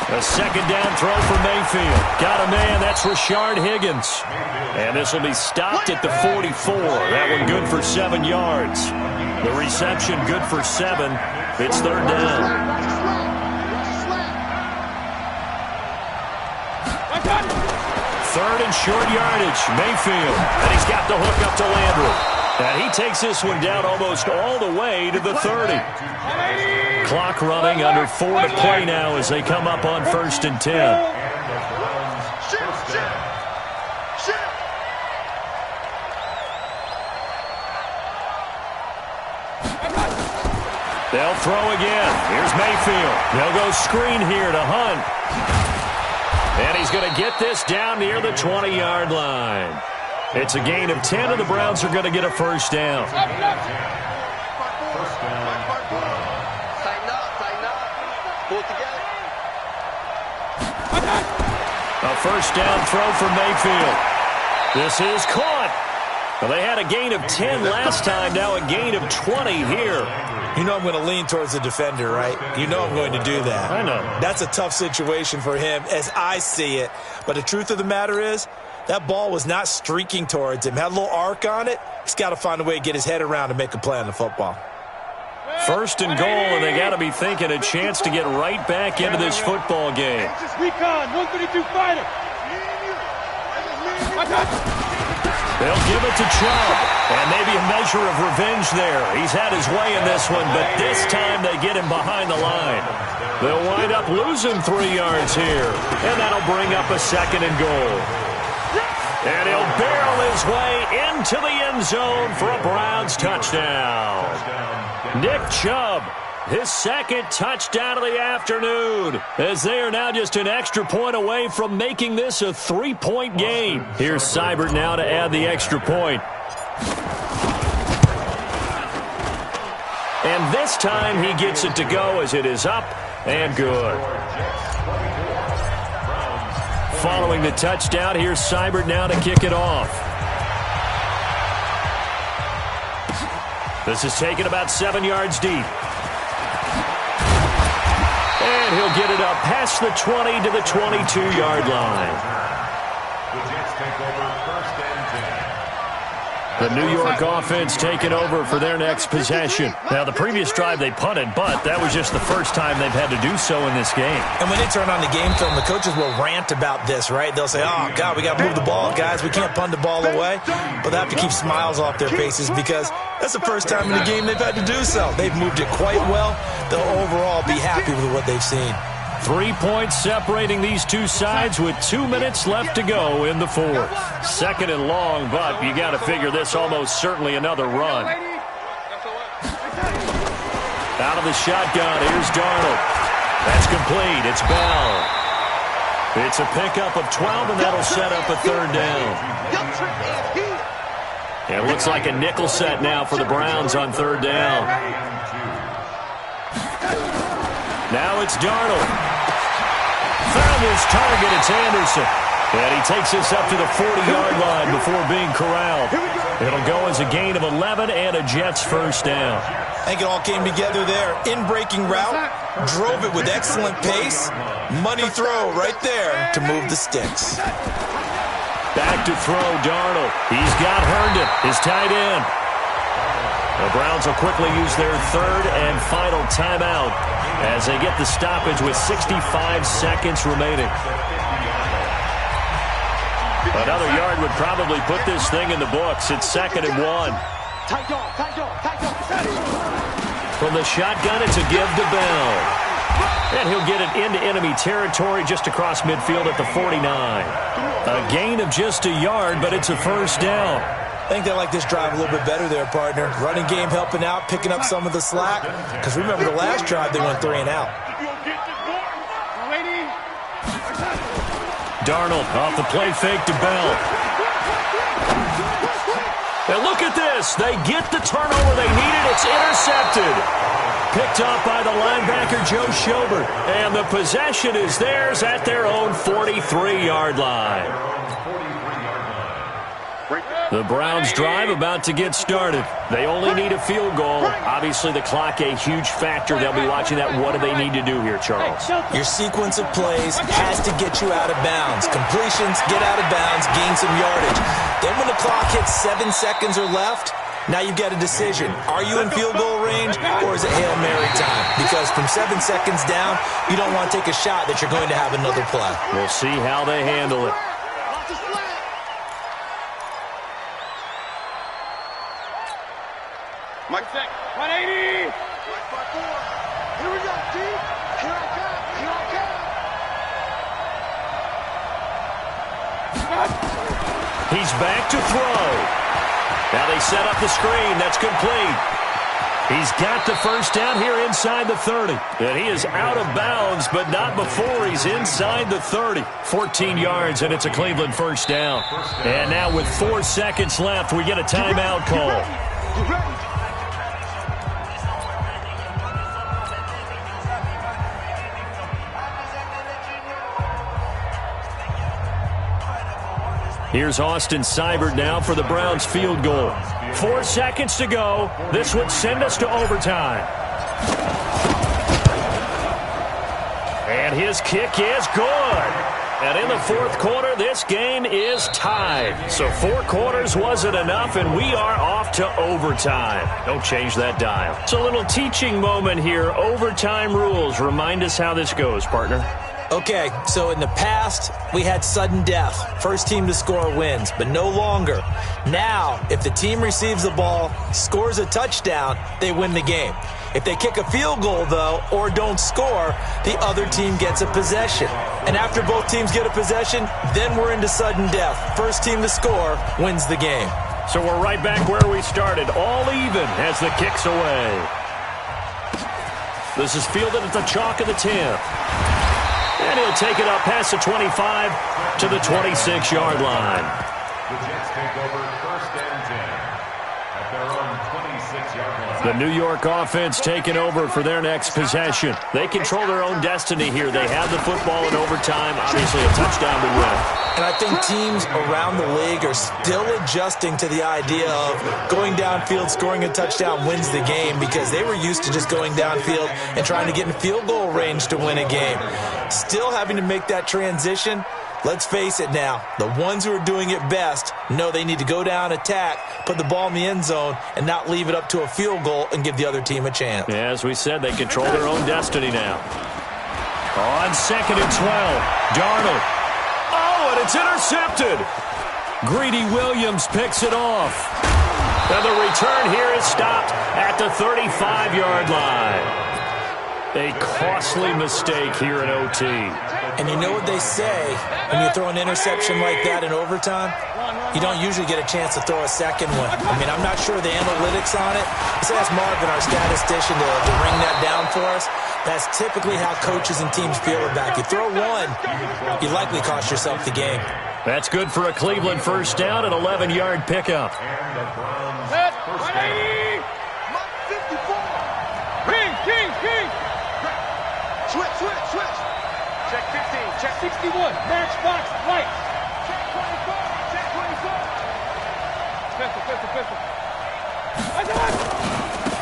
A 2nd down throw for Mayfield. Got a man, that's Rashard Higgins. And this will be stopped at the 44. That one good for 7 yards. The reception good for 7. It's 3rd down. 3rd and short yardage. Mayfield. And he's got the hook up to Landry. And he takes this one down almost all the way to the 30. Clock running, under 4 to play now as they come up on 1st and 10. They'll throw again. Here's Mayfield. They'll go screen here to Hunt. And he's going to get this down near the 20-yard line. It's a gain of 10, and the Browns are going to get a first down. Tighten up. Pull it together. A first down throw for Mayfield. This is caught. Well, they had a gain of 10 last time, now a gain of 20 here. You know I'm going to lean towards the defender, right? You know I'm going to do that. I know. That's a tough situation for him as I see it. But the truth of the matter is, that ball was not streaking towards him. Had a little arc on it. He's got to find a way to get his head around and make a play on the football. 1st and goal, and they got to be thinking a chance to get right back into this football game. Recon, 132 fighter. They'll give it to Chubb, and maybe a measure of revenge there. He's had his way in this one, but this time they get him behind the line. They'll wind up losing 3 yards here, and that'll bring up a 2nd and goal. And he'll barrel his way into the end zone for a Browns touchdown. Nick Chubb, his 2nd touchdown of the afternoon, as they are now just an extra point away from making this a 3-point game. Here's Seibert now to add the extra point. And this time he gets it to go as it is up and good. Following the touchdown, here's Seibert now to kick it off. This is taken about 7 yards deep. And he'll get it up past the 20 to the 22-yard line. The Jets take over 1st and 10. The New York offense taking over for their next possession. Now, the previous drive they punted, but that was just the first time they've had to do so in this game. And when they turn on the game film, the coaches will rant about this, right? They'll say, oh, God, we got to move the ball, guys. We can't punt the ball away. But they have to keep smiles off their faces because that's the first time in the game they've had to do so. They've moved it quite well. They'll overall be happy with what they've seen. 3 points separating these two sides with 2 minutes left to go in the 4th. 2nd and long, but you got to figure this almost certainly another run. Out of the shotgun, here's Darnold. That's complete. It's Bell. It's a pickup of 12, and that'll set up a 3rd down. It looks like a nickel set now for the Browns on 3rd down. Now it's Darnold. Found his target, it's Anderson. And he takes this up to the 40-yard line before being corralled. It'll go as a gain of 11 and a Jets first down. I think it all came together there. In-breaking route, drove it with excellent pace. Money throw right there to move the sticks. Back to throw, Darnold. He's got Herndon, his tight end. The Browns will quickly use their 3rd and final timeout as they get the stoppage with 65 seconds remaining. Another yard would probably put this thing in the books. It's 2nd and 1. From the shotgun, it's a give to Bell. And he'll get it into enemy territory just across midfield at the 49. A gain of just a yard, but it's a first down. I think they like this drive a little bit better there, partner. Running game helping out, picking up some of the slack. Because remember the last drive, they went 3 and out. Darnold off the play fake to Bell. And look at this. They get the turnover they needed. It's intercepted. Picked up by the linebacker, Joe Schobert. And the possession is theirs at their own 43-yard line. The Browns drive about to get started. They only need a field goal. Obviously, the clock a huge factor. They'll be watching that. What do they need to do here, Charles? Your sequence of plays has to get you out of bounds. Completions, get out of bounds, gain some yardage. Then when the clock hits 7 seconds or left, now you've got a decision. Are you in field goal range, or is it Hail Mary time? Because from 7 seconds down, you don't want to take a shot that you're going to have another play. We'll see how they handle it. Mike Sec. 180. Mike 5-4. Here we go, G. Here I come. Here I come. He's back to throw. Now they set up the screen. That's complete. He's got the first down here inside the 30. And he is out of bounds, but not before he's inside the 30. 14 yards, and it's a Cleveland first down. And now with 4 seconds left, we get a timeout call. Here's Austin Seibert now for the Browns field goal. 4 seconds to go. This would send us to overtime. And his kick is good. And in the fourth quarter, this game is tied. So 4 quarters wasn't enough, and we are off to overtime. Don't change that dial. It's a little teaching moment here. Overtime rules. Remind us how this goes, partner. Okay, so in the past, we had sudden death. First team to score wins, but no longer. Now, if the team receives the ball, scores a touchdown, they win the game. If they kick a field goal, though, or don't score, the other team gets a possession. And after both teams get a possession, then we're into sudden death. First team to score wins the game. So we're right back where we started, all even as the kick's away. This is fielded at the chalk of the 10. And he'll take it up past the 25 to the 26-yard line. The Jets take over first and 10 at their own 26-yard line. The New York offense taking over for their next possession. They control their own destiny here. They have the football in overtime. Obviously, a touchdown would win. And I think teams around the league are still adjusting to the idea of going downfield, scoring a touchdown wins the game, because they were used to just going downfield and trying to get in field goal range to win a game. Still having to make that transition. Let's face it now, the ones who are doing it best know they need to go down, attack, put the ball in the end zone, and not leave it up to a field goal and give the other team a chance. Yeah, as we said, they control their own destiny now. On 2nd and 12, Darnold. Oh, and it's intercepted. Greedy Williams picks it off. And the return here is stopped at the 35-yard line. A costly mistake here in OT. And you know what they say, when you throw an interception like that in overtime, you don't usually get a chance to throw a second one. I mean, I'm not sure the analytics on it. Let's ask Marvin, our statistician, to ring that down for us. That's typically how coaches and teams feel about it. You throw one, you likely cost yourself the game. That's good for a Cleveland first down, an 11-yard pickup. And the Browns first down. King. Switch. Check 15, check 61. Match box, lights. Check 24. Pistol.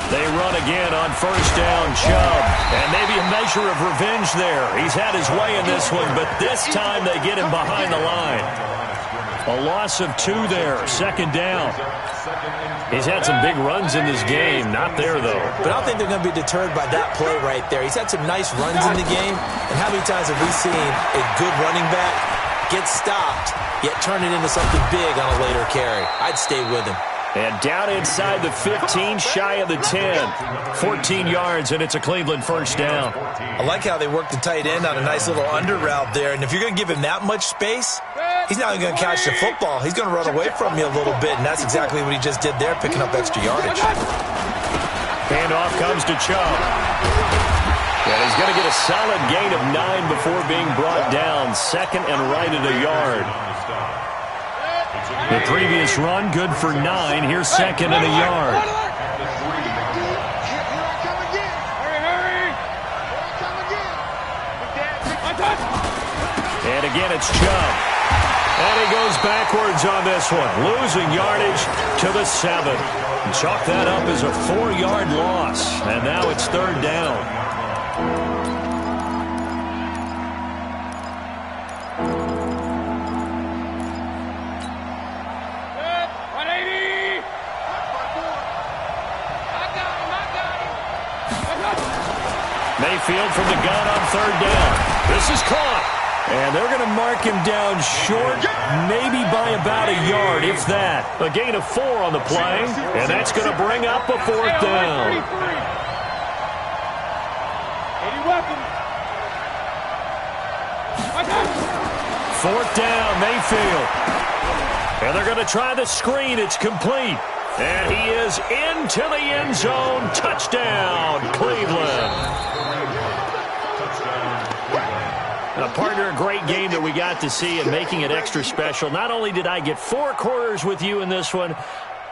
They run again on first down, Chubb. And maybe a measure of revenge there. He's had his way in this one, but this time they get him behind the line. A loss of 2 there, 2nd down. He's had some big runs in this game. Not there, though. But I don't think they're going to be deterred by that play right there. He's had some nice runs in the game. And how many times have we seen a good running back get stopped, yet turn it into something big on a later carry? I'd stay with him. And down inside the 15, shy of the 10. 14 yards, and it's a Cleveland first down. I like how they work the tight end on a nice little under route there. And if you're going to give him that much space, he's not going to catch the football. He's going to run away from you a little bit, and that's exactly what he just did there, picking up extra yardage. Handoff comes to Chubb. And he's going to get a solid gain of 9 before being brought down. 2nd and right at a yard. The previous run, good for 9. Here's 2nd and a yard. And again, it's Chubb. And he goes backwards on this one, losing yardage to the 7. Chalk that up as a 4-yard loss. And now it's 3rd down. Mayfield from the gun on 3rd down. This is caught. And they're going to mark him down short, maybe by about a yard, if that. A gain of 4 on the play, and that's going to bring up a 4th down. 80 weapons. 4th down, Mayfield. And they're going to try the screen. It's complete. And he is into the end zone. Touchdown, Cleveland. A partner, a great game that we got to see and making it extra special. Not only did I get 4 quarters with you in this one,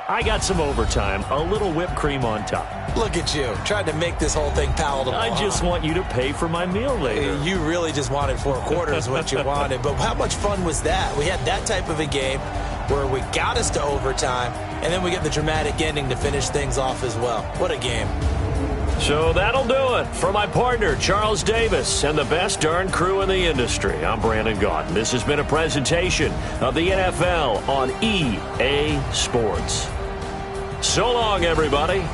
I got some overtime, a little whipped cream on top. Look at you, trying to make this whole thing palatable. I just want you to pay for my meal later. You really just wanted 4 quarters, what you wanted. But how much fun was that? We had that type of a game where we got us to overtime, and then we get the dramatic ending to finish things off as well. What a game. So that'll do it for my partner, Charles Davis, and the best darn crew in the industry. I'm Brandon Gaudin. This has been a presentation of the NFL on EA Sports. So long, everybody.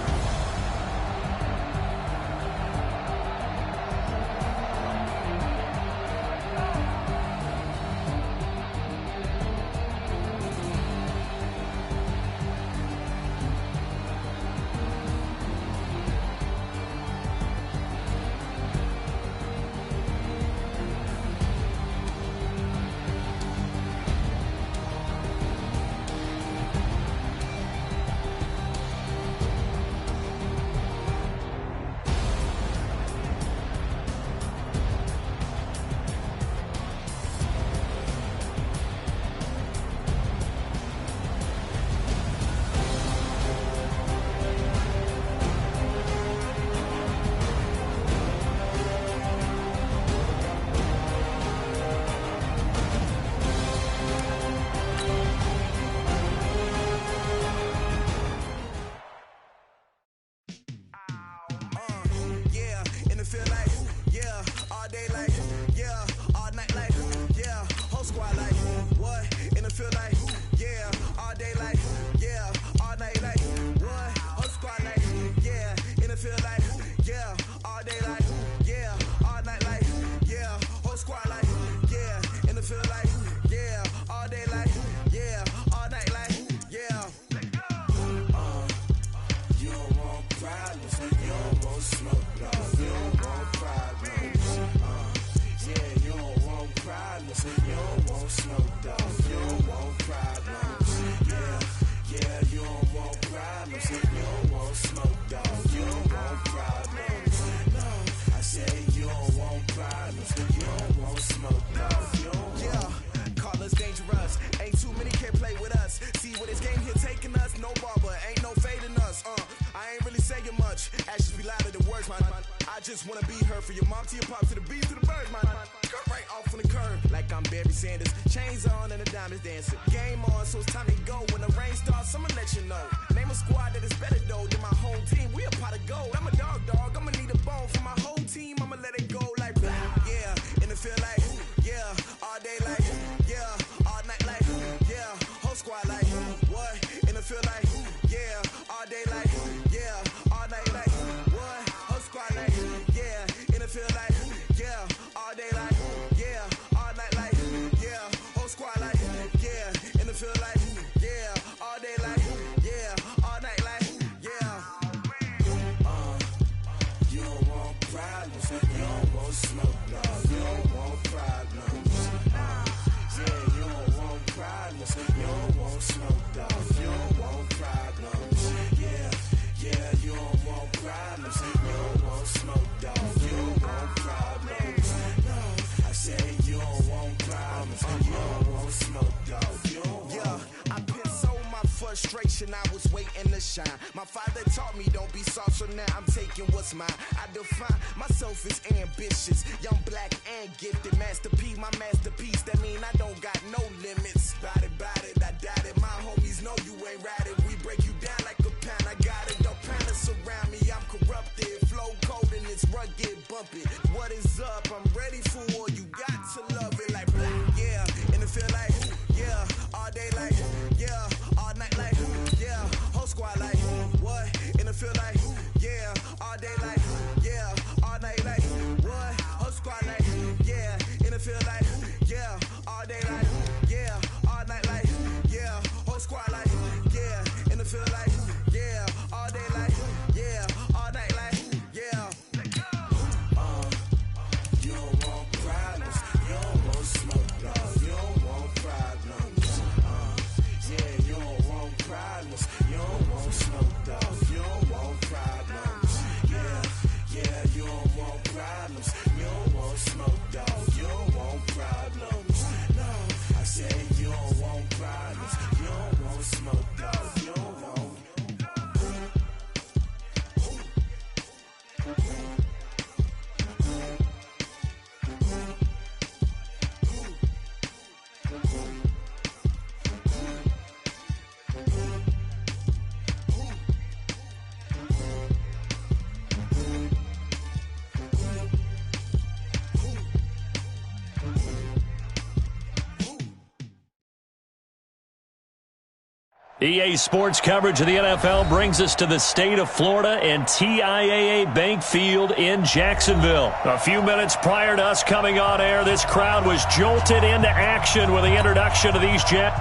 just wanna be her. For your mom to your pop to the beat to the birds, man. Cut right off on the curb like I'm Barry Sanders. Chains on and the diamonds dancing. Game on, so it's time to go. When the rain starts, I'ma let you know. Name a squad that is better though than my home team. We a pot of gold. I'm a dog. I'ma need a bone for my whole team. I'ma let it go like blah. Yeah, and it feel like yeah, all day like yeah, all night like yeah, whole squad like what? And it feel like yeah, all day like yeah, all night like what? Whole squad like yeah, and it feel like yeah, all day like yeah, all night like yeah, whole squad like yeah, and it feel like yeah, all day like yeah, all night like yeah. You don't want problems, you don't want smoke, no, you don't want problems. Yeah, you don't want problems, you don't want smoke, dog, you don't want problems. Yeah, you don't want problems, you don't want smoke, dog, you don't want problems. No, I said you don't want problems, you don't want smoke, dog, you don't want. Yeah, I've been so my frustration, I was waiting to shine. My father taught me don't be soft, so now I'm taking what's mine. I define myself as ambitious, young, black, and gifted. Master P, my masterpiece, that mean I don't got no limits. Bout it, I doubt it. My homies know you ain't ratted. We break you down like a pound, I got it. Don't panic surround me, I'm corrupted. Flow cold and it's rugged, bumpy. What is up? I'm ready for war. You got to love it like blah. Yeah, and it feel like yeah, all day like yeah, all night like yeah, whole squad like what? And it feel like yeah, all day like yeah, all night like what? Whole squad like yeah, and it feel like feel like, yeah, all day like, yeah, all night like, yeah. You don't want problems, you don't want smoke, dog, you don't want problems. Yeah, you don't want problems, you don't want smoke, dog, you don't want problems. Yeah, you don't want problems, you don't want smoke, dog, you don't want problems. No, I said you don't want problems, you don't want smoke, dog, you don't want. EA Sports coverage of the NFL brings us to the state of Florida and TIAA Bank Field in Jacksonville. A few minutes prior to us coming on air, this crowd was jolted into action with the introduction of these Jets.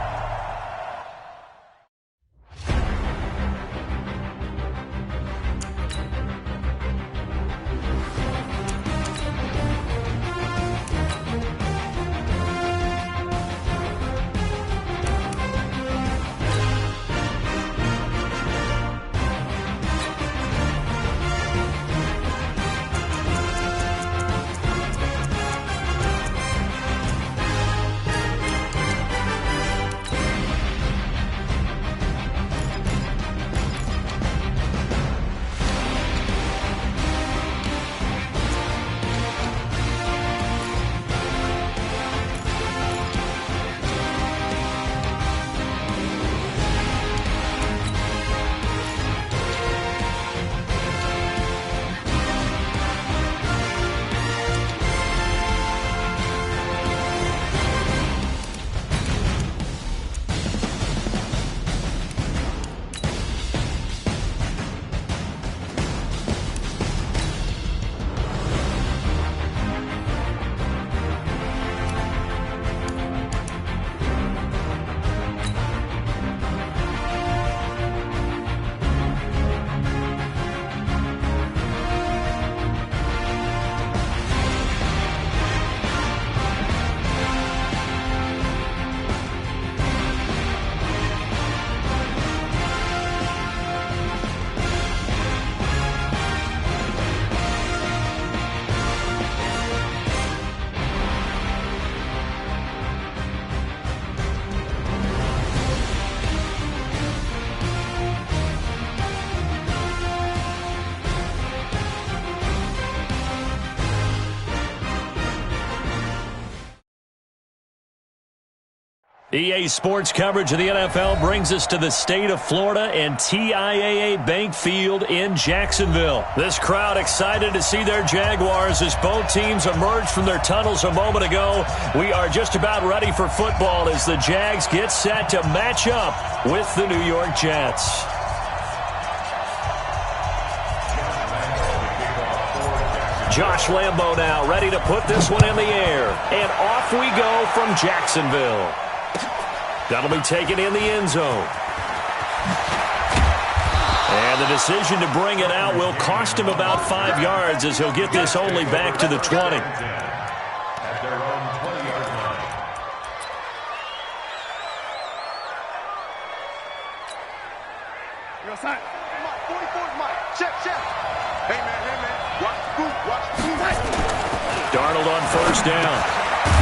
EA Sports coverage of the NFL brings us to the state of Florida and TIAA Bank Field in Jacksonville. This crowd excited to see their Jaguars as both teams emerged from their tunnels a moment ago. We are just about ready for football as the Jags get set to match up with the New York Jets. Josh Lambo now ready to put this one in the air. And off we go from Jacksonville. That'll be taken in the end zone. And the decision to bring it out will cost him about 5 yards as he'll get this only back to the 20. At their own 20-yard line. Yo, son. Mike, 44's Mike. Check. Hey, man. Watch the boot. Darnold on first down.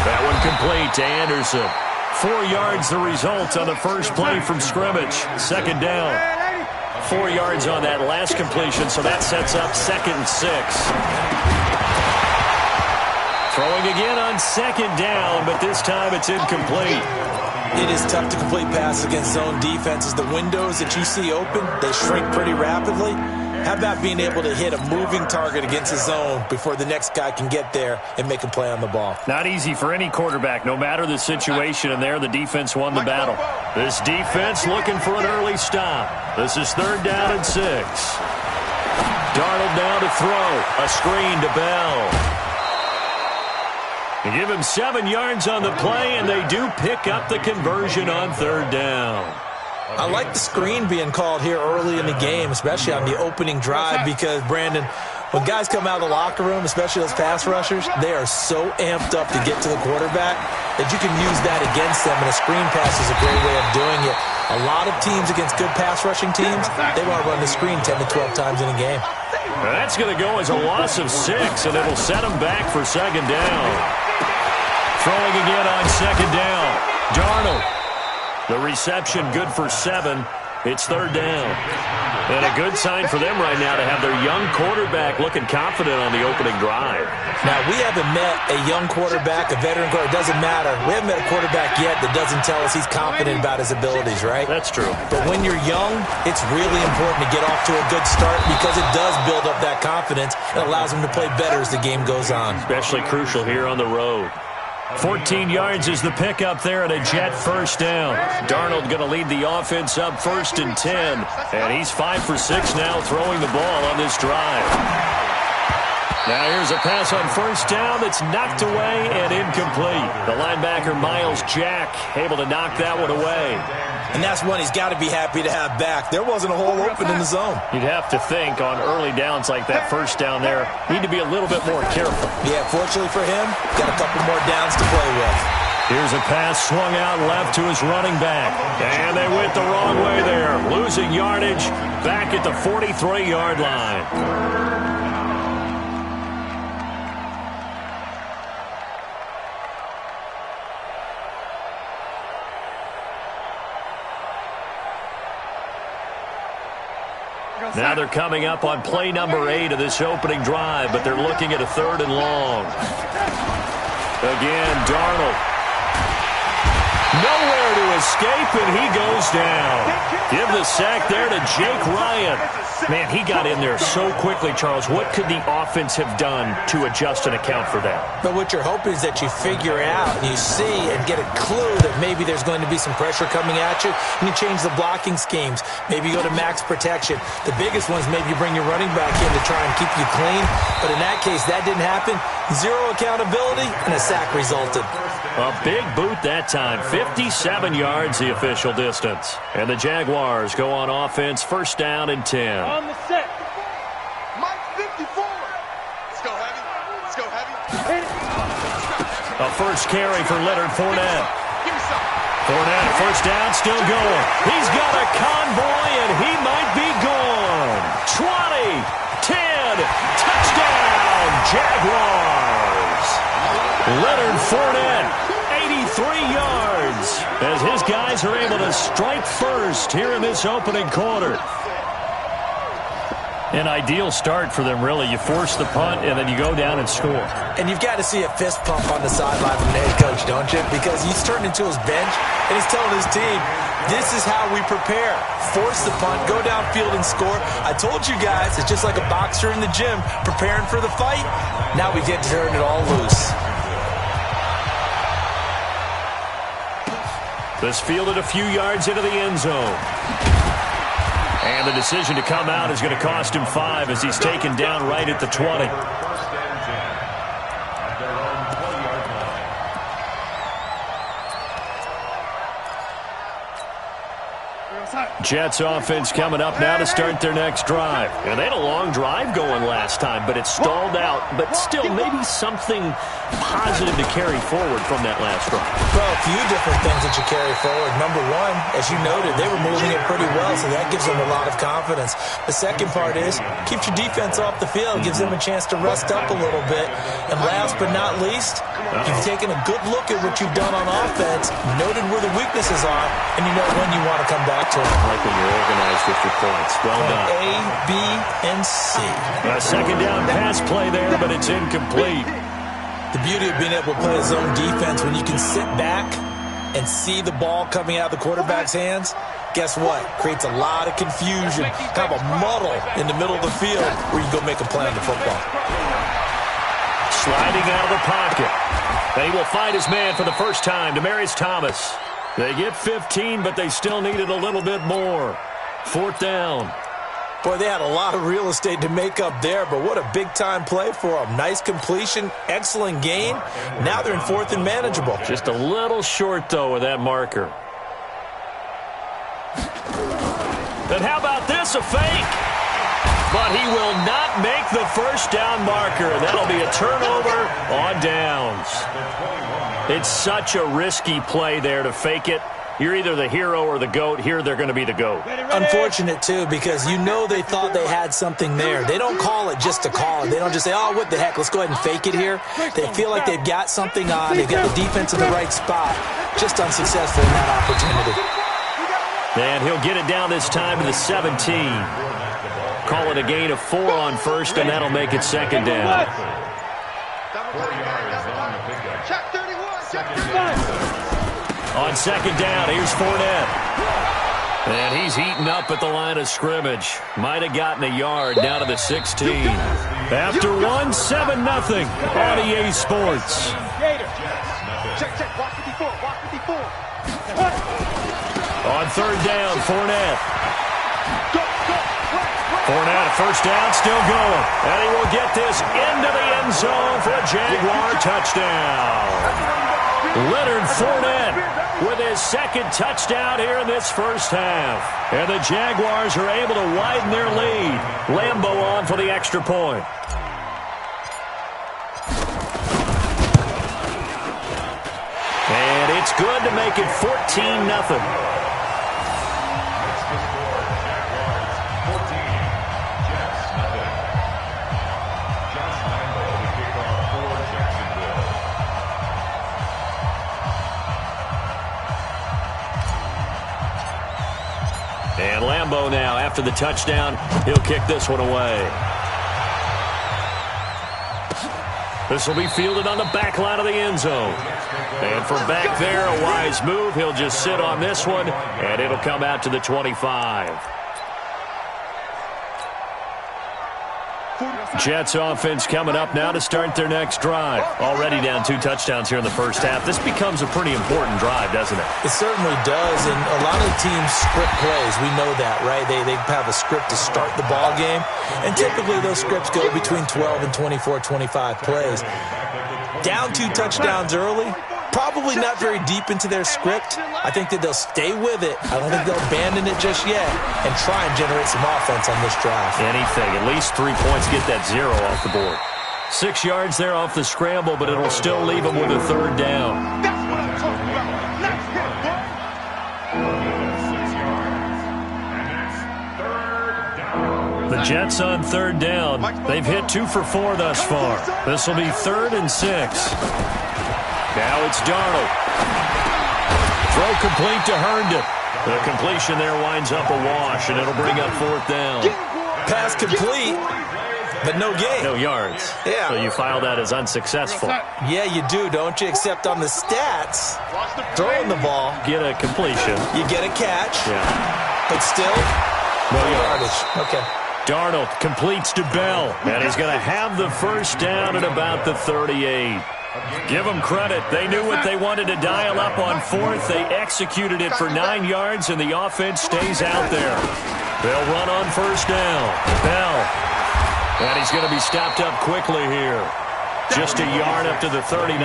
That one complete to Anderson. 4 yards the result on the first play from scrimmage. Second down. 4 yards on that last completion, so that sets up 2nd and 6. Throwing again on 2nd down, but this time it's incomplete. It is tough to complete passes against zone defenses. The windows that you see open, they shrink pretty rapidly. How about being able to hit a moving target against a zone before the next guy can get there and make a play on the ball? Not easy for any quarterback, no matter the situation, and there the defense won the battle. This defense looking for an early stop. This is 3rd down and 6. Darnold now to throw. A screen to Bell. They give him 7 yards on the play, and they do pick up the conversion on 3rd down. I like the screen being called here early in the game, especially on the opening drive, because, Brandon, when guys come out of the locker room, especially those pass rushers, they are so amped up to get to the quarterback that you can use that against them, and a screen pass is a great way of doing it. A lot of teams against good pass rushing teams, they want to run the screen 10 to 12 times in a game. That's going to go as a loss of 6, and it'll set them back for second down. Throwing again on second down. Darnold. The reception good for 7. It's third down. And a good sign for them right now to have their young quarterback looking confident on the opening drive. Now, we haven't met a young quarterback, a veteran quarterback. It doesn't matter. We haven't met a quarterback yet that doesn't tell us he's confident about his abilities, right? That's true. But when you're young, it's really important to get off to a good start because it does build up that confidence and allows him to play better as the game goes on. Especially crucial here on the road. 14 yards is the pickup there at a Jet first down. Darnold going to lead the offense up 1st and 10. And he's 5 for 6 now throwing the ball on this drive. Now here's a pass on first down that's knocked away and incomplete. The linebacker Miles Jack able to knock that one away. And that's one he's got to be happy to have back. There wasn't a hole open in the zone. You'd have to think on early downs like that first down there, need to be a little bit more careful. Yeah, fortunately for him, got a couple more downs to play with. Here's a pass swung out left to his running back. And they went the wrong way there. Losing yardage back at the 43-yard line. Now they're coming up on play number 8 of this opening drive, but they're looking at a 3rd and long. Again, Darnold. Nowhere to escape, and he goes down. Give the sack there to Jake Ryan. Man, he got in there so quickly, Charles. What could the offense have done to adjust and account for that? But what you're hoping is that you figure out and you see and get a clue that maybe there's going to be some pressure coming at you, and you change the blocking schemes. Maybe you go to max protection. The biggest one is maybe you bring your running back in to try and keep you clean. But in that case, that didn't happen. 0 accountability, and a sack resulted. A big boot that time. 57 yards, the official distance. And the Jaguars go on offense, 1st down and 10. On the set. Mike 54. Let's go heavy. Let's go heavy. A first carry for Leonard Fournette. Give me some. Fournette, 1st down, still going. He's got a convoy, and he might be gone. 20, 10, touchdown, Jaguars. Leonard Fournette, 83 yards, as his guys are able to strike first here in this opening quarter. An ideal start for them, really. You force the punt, and then you go down and score. And you've got to see a fist pump on the sideline from the head coach, don't you? Because he's turned into his bench, and he's telling his team, this is how we prepare. Force the punt, go downfield and score. I told you guys, it's just like a boxer in the gym preparing for the fight. Now we get to turn it all loose. This fielded a few yards into the end zone. And the decision to come out is going to cost him 5 as he's taken down right at the 20. Jets offense coming up now to start their next drive. And they had a long drive going last time, but it stalled out. But still, maybe something positive to carry forward from that last drive. Well, a few different things that you carry forward. Number one, as you noted, they were moving it pretty well, so that gives them a lot of confidence. The second part is, keeps your defense off the field, gives them a chance to rest up a little bit. And last but not least, you've taken a good look at what you've done on offense, noted where the weaknesses are, and you know when you want to come back to it. I like when you're organized with your points. Well done. A, B, and C. A second down pass play there, but it's incomplete. The beauty of being able to play a zone defense when you can sit back and see the ball coming out of the quarterback's hands, guess what? Creates a lot of confusion, kind of a muddle in the middle of the field where you go make a play on the football. Sliding out of the pocket. And he will find his man for the first time, Demaryius Thomas. They get 15, but they still needed a little bit more. 4th down. Boy, they had a lot of real estate to make up there, but what a big-time play for them. Nice completion, excellent gain. Now they're in 4th and manageable. Just a little short, though, with that marker. And how about this, a fake? But he will not make the first down marker. That'll be a turnover on downs. It's such a risky play there to fake it. You're either the hero or the GOAT. Here, they're going to be the GOAT. Unfortunate, too, because you know they thought they had something there. They don't call it just to call it. They don't just say, oh, what the heck, let's go ahead and fake it here. They feel like they've got something on. They've got the defense in the right spot. Just unsuccessful in that opportunity. And he'll get it down this time to the 17. Call it a gain of 4 on first, and that'll make it second down. On second down, here's Fournette. And he's heating up at the line of scrimmage. Might have gotten a yard down to the 16. After 1, 7-0 on EA Sports. On third down, Fournette. Fournette, a first down, still going. And he will get this into the end zone for a Jaguar touchdown. Leonard Fournette with his second touchdown here in this first half. And the Jaguars are able to widen their lead. Lambeau on for the extra point. And it's good to make it 14-0. And Lambeau now, after the touchdown, he'll kick this one away. This will be fielded on the back line of the end zone. And from back there, a wise move. He'll just sit on this one, and it'll come out to the 25. Jets offense coming up now to start their next drive. Already down 2 touchdowns here in the first half. This becomes a pretty important drive, doesn't it? It certainly does, and a lot of the teams script plays. We know that, right? They have a script to start the ball game, and typically those scripts go between 12 and 24, 25 plays. Down 2 touchdowns early, probably not very deep into their script. I think that they'll stay with it. I don't think they'll abandon it just yet and try and generate some offense on this drive. Anything. At least 3 points. Get that 0 off the board. 6 yards there off the scramble, but it'll still leave them with a third down. That's what I'm talking about. Let's hit, boy. 6 yards. And that's third down. The Jets on third down. They've hit 2 for 4 thus far. This will be 3rd and 6. Now it's Darnold. Throw complete to Herndon. The completion there winds up a wash, and it'll bring up 4th down. Pass complete, but no gain. No yards. Yeah. So you file that as unsuccessful. Yeah, you do, don't you? Except on the stats, throwing the ball. Get a completion. You get a catch. Yeah. But still, no yardage. Okay. Darnold completes to Bell, and he's going to have the first down at about the 38. Give them credit. They knew what they wanted to dial up on 4th. They executed it for 9 yards, and the offense stays out there. They'll run on first down. Bell. And he's going to be stopped up quickly here. Just a yard up to the 39.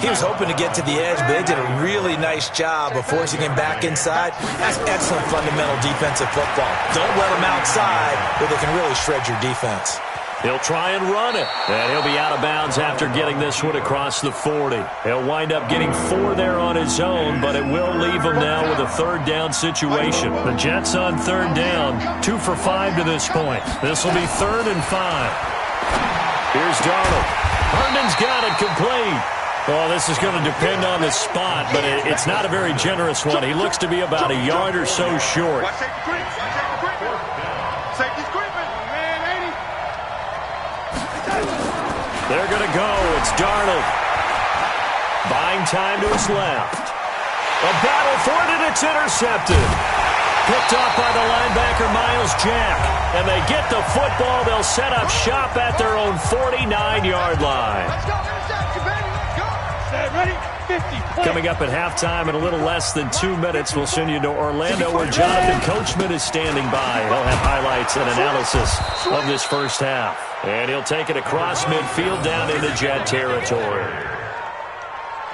He was hoping to get to the edge, but they did a really nice job of forcing him back inside. That's excellent fundamental defensive football. Don't let him outside where they can really shred your defense. He'll try and run it. And he'll be out of bounds after getting this one across the 40. He'll wind up getting 4 there on his own, but it will leave him now with a third down situation. The Jets on third down, 2 for 5 to this point. This will be 3rd and 5. Here's Darnold. Herndon's got it complete. Well, this is going to depend on the spot, but it's not a very generous one. He looks to be about a yard or so short. They're going to go. It's Darnold. Buying time to his left. A battle for it, and it's intercepted. Picked off by the linebacker, Miles Jack. And they get the football. They'll set up shop at their own 49-yard line. Let's go. Interception, baby. Let's go. Stay ready. 50 points. Coming up at halftime in a little less than 2 minutes, we'll send you to Orlando where Jonathan Coachman is standing by. He'll have highlights and analysis of this first half. And he'll take it across midfield down into Jet territory.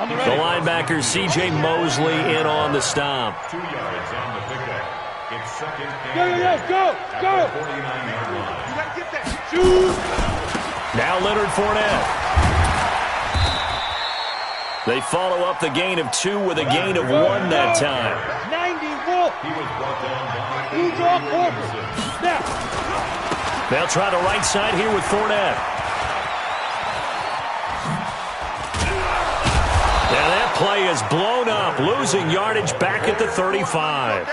The linebacker, C.J. Mosley, in on the stomp. 2 yards on the pickup. It's second and Go! at the 49-yard line. You gotta get that. Shoot! Now Leonard Fournette. They follow up the gain of 2 with a gain of 1 that time. 90, Wolf. He was brought down by Blue draw corner. Snap. They'll try the right side here with Fournette. Now that play is blown up, losing yardage back at the 35.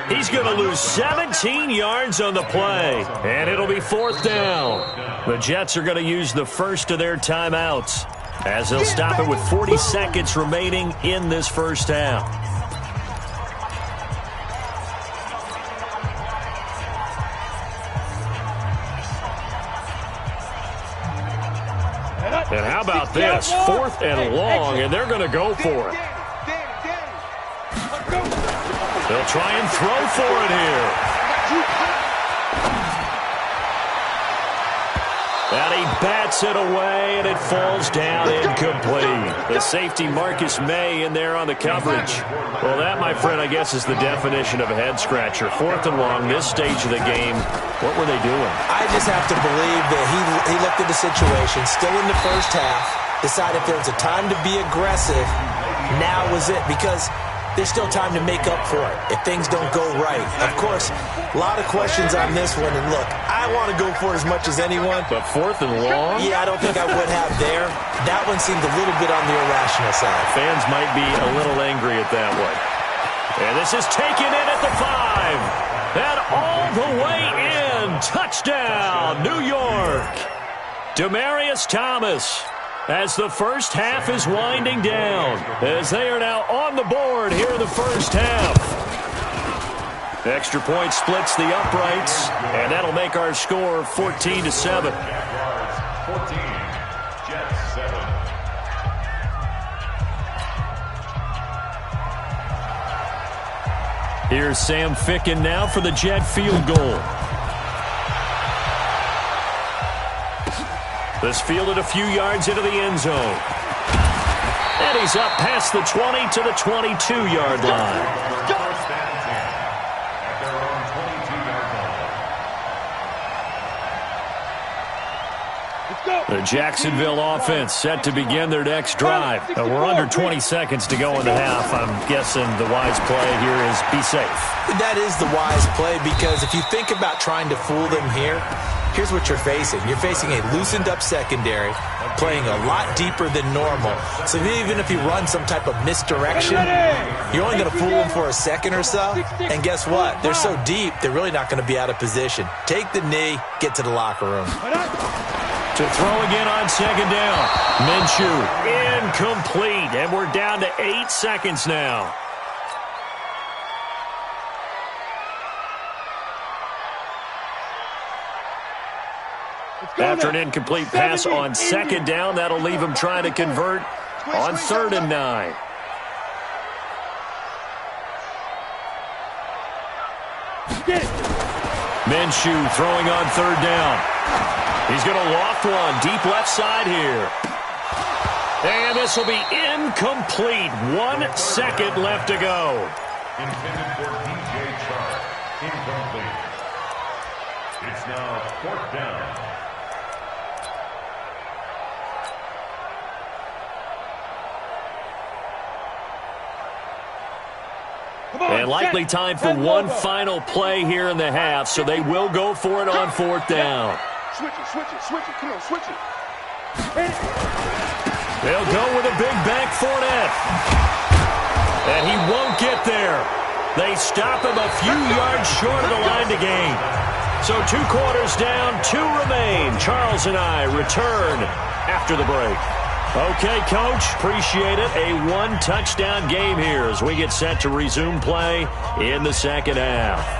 He's going to lose 17 yards on the play, and it'll be 4th down. The Jets are going to use the first of their timeouts, as they'll stop it with 40 seconds remaining in this first half. And how about this? 4th and long, and they're going to go for it. They'll try and throw for it here. And he bats it away, and it falls down incomplete. The safety, Marcus May, in there on the coverage. Well, that, my friend, I guess is the definition of a head-scratcher. 4th and long, this stage of the game. What were they doing? I just have to believe that he looked at the situation, still in the first half, decided if there was a time to be aggressive, now was it, because there's still time to make up for it if things don't go right. Of course, a lot of questions on this one, and look, I want to go for it as much as anyone. But 4th and long? Yeah, I don't think I would have there. That one seemed a little bit on the irrational side. Fans might be a little angry at that one. And this is taken in at the 5. And all the way in. Touchdown, New York. Demaryius Thomas, as the first half is winding down, as they are now on the board here in the first half. Extra point splits the uprights, and that'll make our score 14-7. 14, Jets 7. Here's Sam Ficken now for the Jet field goal. This fielded a few yards into the end zone. And he's up past the 20 to the 22-yard line. First and 10 at their own 22-yard line. The Jacksonville offense set to begin their next drive. We're under 20 seconds to go in the half. I'm guessing the wise play here is be safe. That is the wise play, because if you think about trying to fool them here, here's what you're facing. You're facing a loosened-up secondary, playing a lot deeper than normal. So even if you run some type of misdirection, you're only going to fool them for a second or so. And guess what? They're so deep, they're really not going to be out of position. Take the knee, get to the locker room. To throw again on second down. Minshew, incomplete. And we're down to 8 seconds now. After an incomplete pass on second down, that'll leave him trying to convert on 3rd and 9. Minshew throwing on 3rd down. He's going to loft one deep left side here. And this will be incomplete. 1 second left to go. Intended for DJ Chark. Incomplete. It's now 4th down. And likely time for one final play here in the half, so they will go for it on 4th down. Switch it. Come on, switch it. They'll go with a big bank Fournette. And he won't get there. They stop him a few yards short of the line to gain. So 2 quarters down, 2 remain. Charles and I return after the break. Okay, Coach, appreciate it. A 1-touchdown game here as we get set to resume play in the second half.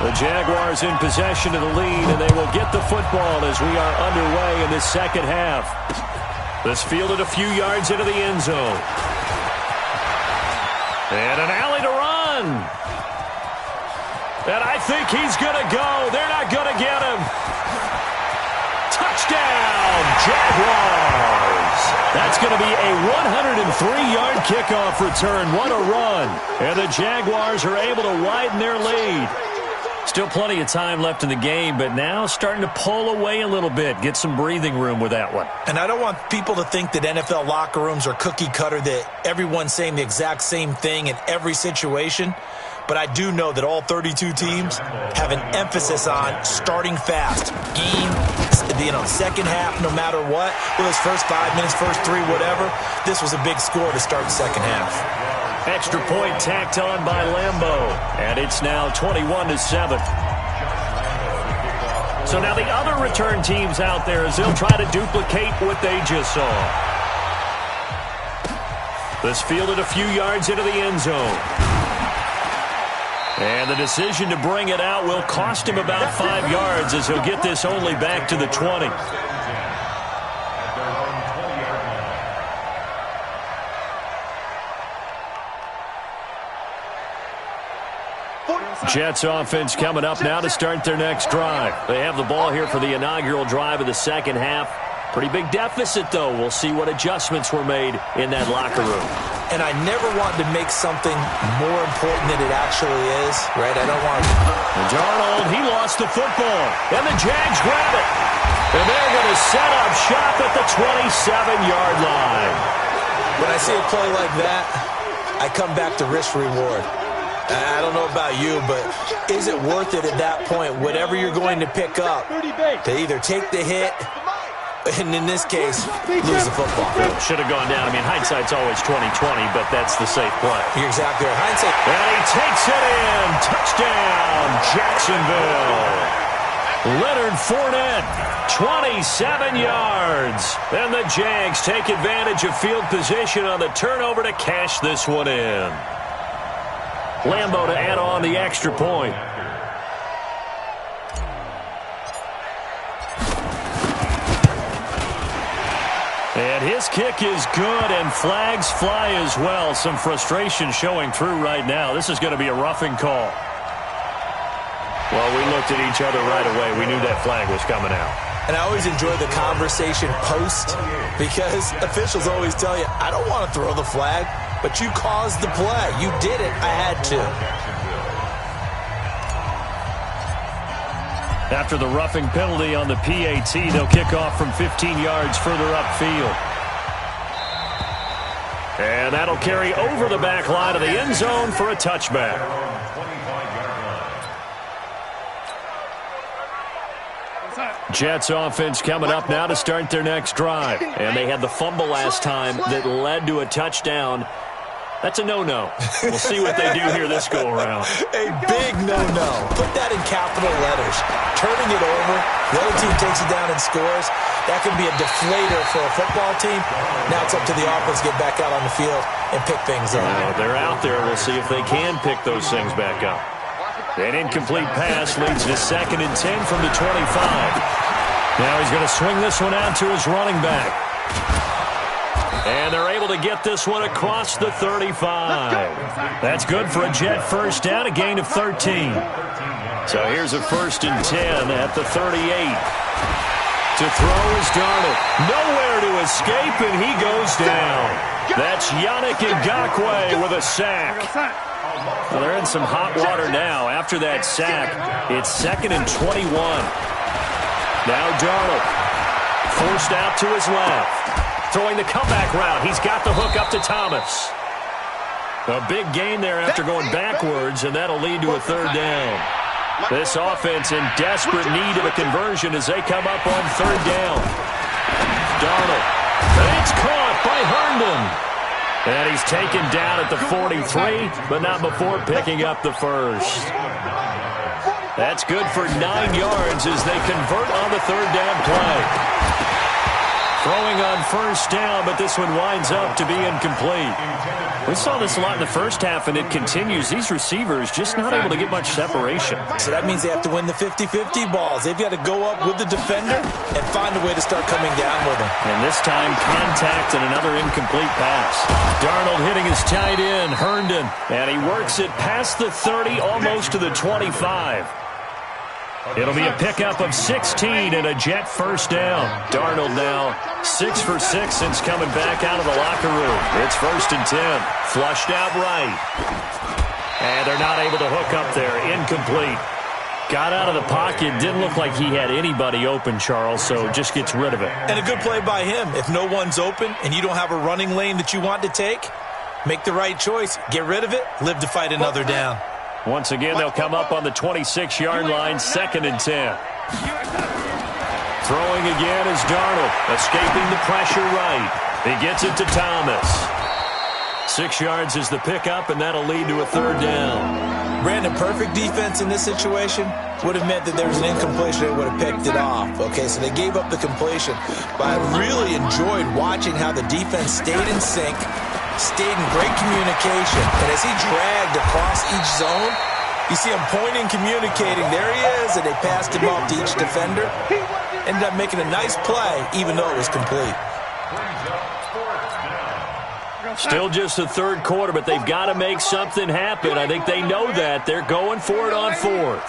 The Jaguars in possession of the lead, and they will get the football as we are underway in this second half. This fielded a few yards into the end zone. And an alley to run. And I think he's going to go. They're not going to get him. Touchdown, Jaguars. That's going to be a 103-yard kickoff return. What a run. And the Jaguars are able to widen their lead. Still plenty of time left in the game, but now starting to pull away a little bit, get some breathing room with that one. And I don't want people to think that NFL locker rooms are cookie cutter, that everyone's saying the exact same thing in every situation. But I do know that all 32 teams have an emphasis on starting fast. Second half, no matter what, whether it's first 5 minutes, first 3, whatever, this was a big score to start the second half. Extra point tacked on by Lambeau, and it's now 21-7. So now the other return teams out there as they'll try to duplicate what they just saw. This fielded a few yards into the end zone. And the decision to bring it out will cost him about 5 yards as he'll get this only back to the 20. Jets offense coming up now to start their next drive. They have the ball here for the inaugural drive of the second half. Pretty big deficit, though. We'll see what adjustments were made in that locker room. And I never want to make something more important than it actually is, right? I don't want to. Darnold, he lost the football, and the Jags grab it. And they're going to set up shop at the 27-yard line. When I see a play like that, I come back to risk-reward. I don't know about you, but is it worth it at that point, whatever you're going to pick up, to either take the hit, and in this case, lose the football? Should have gone down. I mean, hindsight's always 20/20, but that's the safe play. You're exactly right. Hindsight. And he takes it in. Touchdown, Jacksonville. Leonard Fournette, 27 yards. And the Jags take advantage of field position on the turnover to cash this one in. Lambeau to add on the extra point. And his kick is good, and flags fly as well. Some frustration showing through right now. This is going to be a roughing call. Well, we looked at each other right away. We knew that flag was coming out. And I always enjoy the conversation post, because officials always tell you, I don't want to throw the flag, but you caused the play. You did it. I had to. After the roughing penalty on the PAT, they'll kick off from 15 yards further upfield. And that'll carry over the back line of the end zone for a touchback. Jets offense coming up now to start their next drive. And they had the fumble last time that led to a touchdown. That's a no-no. We'll see what they do here this go-around. A big no-no. Put that in capital letters. Turning it over, the other team takes it down and scores. That can be a deflator for a football team. Now it's up to the offense to get back out on the field and pick things up. They're out there. We'll see if they can pick those things back up. An incomplete pass leads to 2nd and 10 from the 25. Now he's going to swing this one out to his running back. And they're able to get this one across the 35. That's good for a Jet first down, a gain of 13. So here's a 1st and 10 at the 38. To throw is Darnold. Nowhere to escape, and he goes down. That's Yannick Ngakoue with a sack. Well, they're in some hot water now. After that sack, it's 2nd and 21. Now Darnold forced out to his left. Throwing the comeback route. He's got the hook up to Thomas. A big gain there after going backwards, and that'll lead to a 3rd down. This offense in desperate need of a conversion as they come up on 3rd down. Darnold. And it's caught by Herndon. And he's taken down at the 43, but not before picking up the first. That's good for 9 yards as they convert on the 3rd down play. Throwing on 1st down, but this one winds up to be incomplete. We saw this a lot in the first half, and it continues. These receivers just not able to get much separation. So that means they have to win the 50-50 balls. They've got to go up with the defender and find a way to start coming down with him. And this time, contact and another incomplete pass. Darnold hitting his tight end, Herndon, and he works it past the 30, almost to the 25. It'll be a pickup of 16 and a Jet first down. Darnold now 6 for 6 since coming back out of the locker room. It's 1st and 10. Flushed out right. And they're not able to hook up there. Incomplete. Got out of the pocket. Didn't look like he had anybody open, Charles, so just gets rid of it. And a good play by him. If no one's open and you don't have a running lane that you want to take, make the right choice. Get rid of it. Live to fight another down. Once again, they'll come up on the 26-yard line, 2nd and 10. Throwing again is Darnold, escaping the pressure right. He gets it to Thomas. 6 yards is the pickup, and that'll lead to a 3rd down. Brandon, perfect defense in this situation would have meant that there was an incompletion. They would have picked it off. Okay, so they gave up the completion. But I really enjoyed watching how the defense stayed in sync, stayed in great communication. And as he dragged across each zone, you see him pointing, communicating. There he is, and they passed him off to each defender. Ended up making a nice play, even though it was complete. Still just the 3rd quarter, but they've got to make something happen. I think they know that. They're going for it on 4th.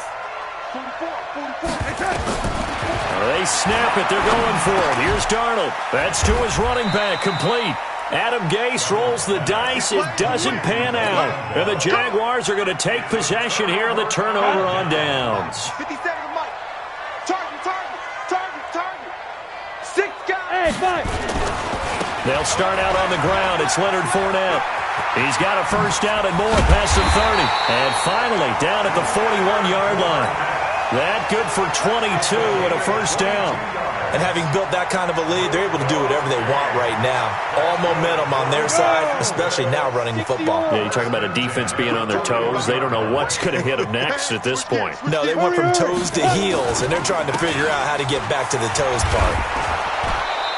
They snap it. They're going for it. Here's Darnold. That's to his running back. Complete. Adam Gase rolls the dice. It doesn't pan out. And the Jaguars are going to take possession here on the turnover on downs. 57 Mike. Target. 6 guys. Hey, 5. They'll start out on the ground. It's Leonard Fournette. He's got a 1st down and more past the 30. And finally down at the 41-yard line. That good for 22 and a 1st down. And having built that kind of a lead, they're able to do whatever they want right now. All momentum on their side, especially now running the football. Yeah, you're talking about a defense being on their toes. They don't know what's going to hit them next at this point. No, they went from toes to heels, and they're trying to figure out how to get back to the toes part.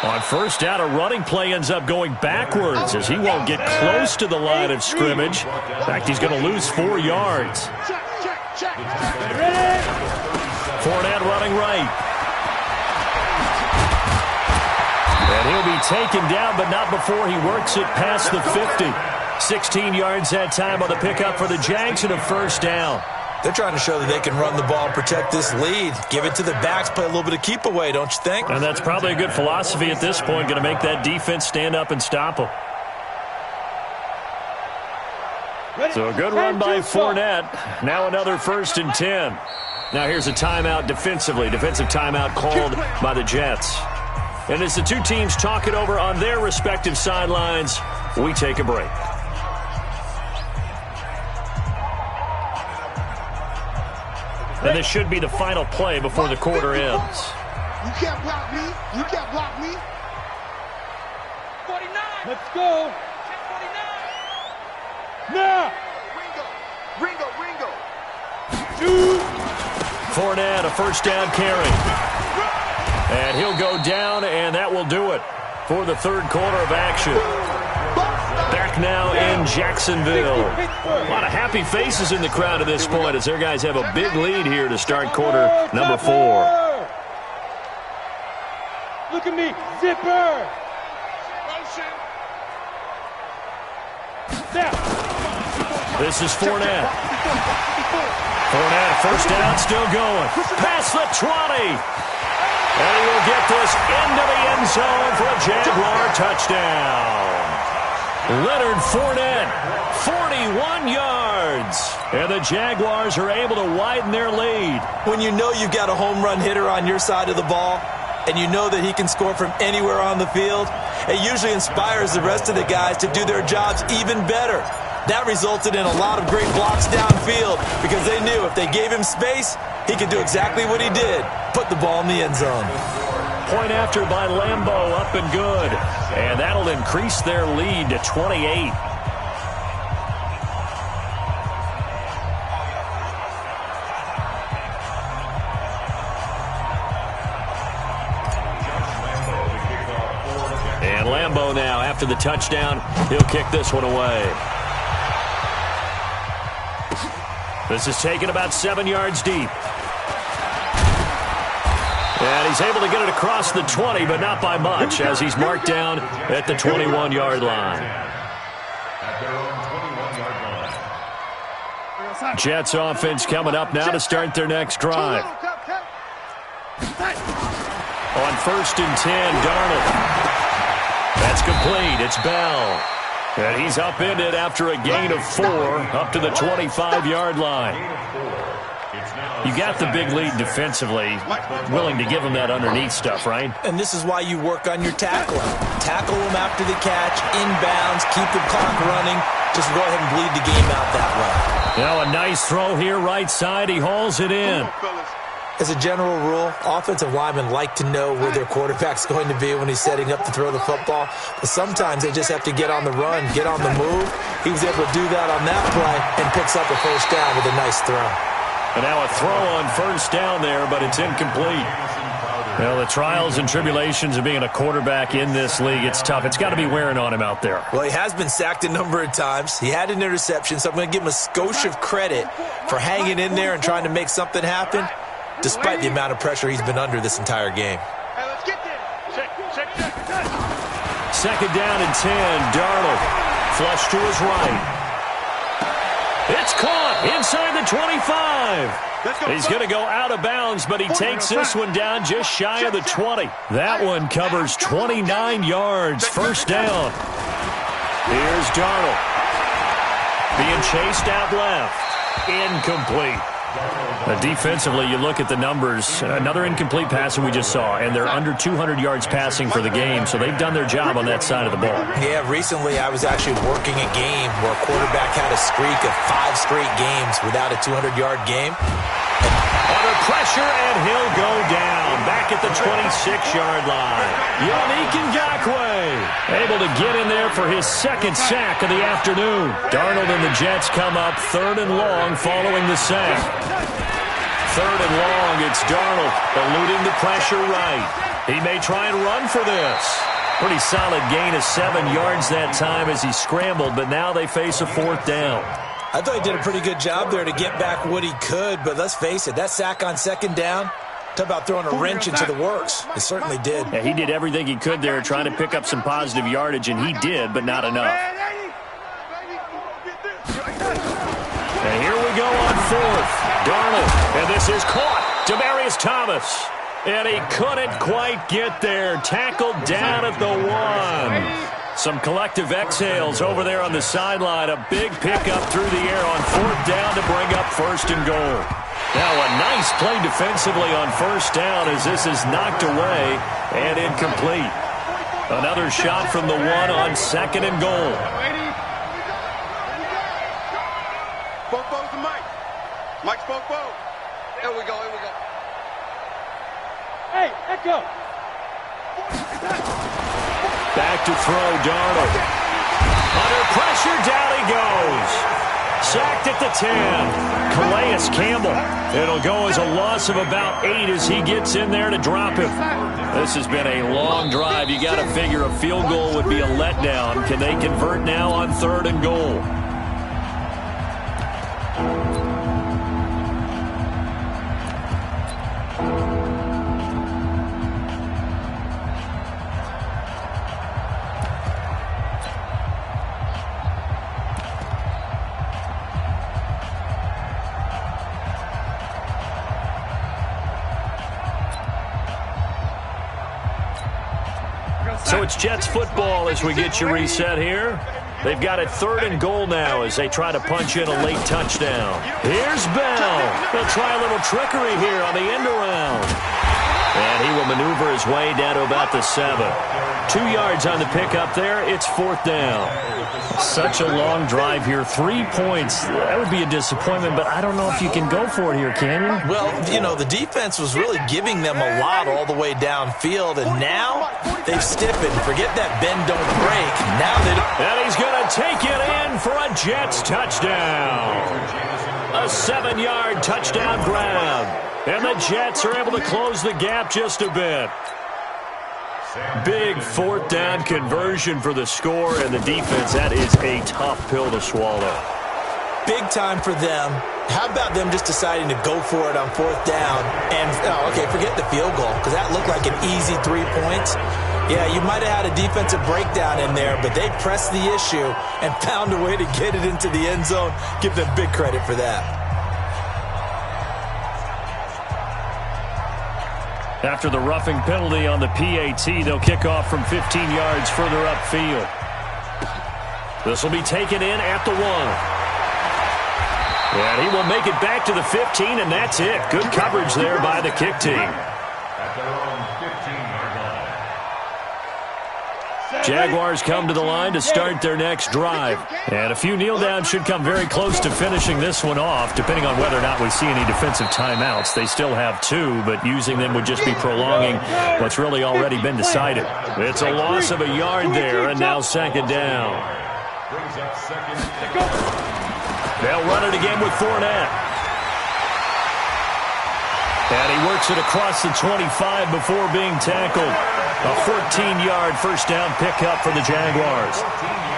On 1st down, a running play ends up going backwards as he won't get close to the line of scrimmage. In fact, he's going to lose 4 yards. Fournette running right. And he'll be taken down, but not before he works it past the 50. 16 yards that time on the pickup for the Jags and a 1st down. They're trying to show that they can run the ball and protect this lead. Give it to the backs, play a little bit of keep away, don't you think? And that's probably a good philosophy at this point, going to make that defense stand up and stop them. So a good run by Fournette. Now another 1st and 10. Now here's a timeout defensively. Defensive timeout called by the Jets. And as the two teams talk it over on their respective sidelines, we take a break. And this should be the final play before the quarter ends. You can't block me. You can't block me. 49. Let's go. 49. Now. Ringo. Fournette, a 1st down carry. And he'll go down, and that will do it for the 3rd quarter of action. Back now in Jacksonville. A lot of happy faces in the crowd at this point as their guys have a big lead here to start quarter number 4. Look at me, zipper. This is Fournette. Fournette, 1st down, still going. Past the 20. And he will get this into the end zone for a Jaguar touchdown. Leonard Fournette, 41 yards. And the Jaguars are able to widen their lead. When you know you've got a home run hitter on your side of the ball, and you know that he can score from anywhere on the field, it usually inspires the rest of the guys to do their jobs even better. That resulted in a lot of great blocks downfield because they knew if they gave him space, he could do exactly what he did, put the ball in the end zone. Point after by Lambeau, up and good. And that'll increase their lead to 28. And Lambeau now, after the touchdown, he'll kick this one away. This is taken about 7 yards deep. And he's able to get it across the 20, but not by much, as he's marked down at the 21-yard line. Jets offense coming up now to start their next drive. On 1st and 10, Darnold. That's complete. It's Bell. And he's upended after a gain of 4 up to the 25-yard line. You got the big lead defensively, willing to give him that underneath stuff, right? And this is why you work on your tackling. Tackle him after the catch, inbounds, keep the clock running. Just go ahead and bleed the game out that way. Now a nice throw here, right side. He hauls it in. As a general rule, offensive linemen like to know where their quarterback's going to be when he's setting up to throw the football. But sometimes they just have to get on the run, get on the move. He was able to do that on that play and picks up a first down with a nice throw. And now a throw on 1st down there, but it's incomplete. Well, the trials and tribulations of being a quarterback in this league, it's tough. It's got to be wearing on him out there. Well, he has been sacked a number of times. He had an interception, so I'm going to give him a skosh of credit for hanging in there and trying to make something happen, despite the amount of pressure he's been under this entire game. Hey, let's get there. Check. 2nd down and 10, Darnold. Flush to his right. It's caught inside the 25. He's going to go out of bounds, but he takes this one down just shy of the 20. That one covers 29 yards. 1st down. Here's Darnold. Being chased out left. Incomplete. Defensively, you look at the numbers. Another incomplete pass that we just saw, and they're under 200 yards passing for the game, so they've done their job on that side of the ball. Yeah, recently I was actually working a game where a quarterback had a streak of 5 straight games without a 200-yard game. Under pressure, and he'll go down. Back at the 26-yard line. Yannick Ngakoue able to get in there for his 2nd sack of the afternoon. Darnold and the Jets come up 3rd and long following the sack. 3rd and long, it's Darnold eluding the pressure right. He may try and run for this. Pretty solid gain of 7 yards that time as he scrambled, but now they face a 4th down. I thought he did a pretty good job there to get back what he could, but let's face it, that sack on 2nd down, talk about throwing a wrench into the works. It certainly did. Yeah, he did everything he could there trying to pick up some positive yardage, and he did, but not enough. And here we go on 4th. Darnold, and this is caught. Demaryius Thomas. And he couldn't quite get there. Tackled down at the 1. Some collective exhales over there on the sideline. A big pickup through the air on 4th down to bring up 1st and goal. Now a nice play defensively on 1st down as this is knocked away and incomplete. Another shot from the 1 on 2nd and goal. Both bows to Mike. Mike's both bows. Here we go. Hey, echo. Back to throw, Darnold. Under pressure, down he goes. Sacked at the 10. Calais Campbell. It'll go as a loss of about 8 as he gets in there to drop him. This has been a long drive. You got to figure a field goal would be a letdown. Can they convert now on 3rd and goal? So it's Jets football as we get you reset here. They've got it 3rd and goal now as they try to punch in a late touchdown. Here's Bell. They'll try a little trickery here on the end around. And he will maneuver his way down to about the 7. 2 yards on the pickup there. It's 4th down. Such a long drive here. 3 points. That would be a disappointment, but I don't know if you can go for it here, can you? Well, you know, the defense was really giving them a lot all the way downfield, and now they've stiffened. Forget that bend, don't break. Now they don't. And he's going to take it in for a Jets touchdown. A 7-yard touchdown grab. And the Jets are able to close the gap just a bit. Big 4th down conversion for the score, and the defense, that is a tough pill to swallow. Big time for them. How about them just deciding to go for it on 4th down? And, okay, forget the field goal, because that looked like an easy 3 points. Yeah, you might have had a defensive breakdown in there, but they pressed the issue and found a way to get it into the end zone. Give them big credit for that. After the roughing penalty on the PAT, they'll kick off from 15 yards further upfield. This will be taken in at the 1. And he will make it back to the 15, and that's it. Good coverage there by the kick team. At their own 15-yard line. Jaguars come to the line to start their next drive. And a few kneel downs should come very close to finishing this one off, depending on whether or not we see any defensive timeouts. They still have 2, but using them would just be prolonging what's really already been decided. It's a loss of a yard there, and now second down. Brings up second. They'll run it again with Fournette. And he works it across the 25 before being tackled. A 14-yard first down pickup for the Jaguars.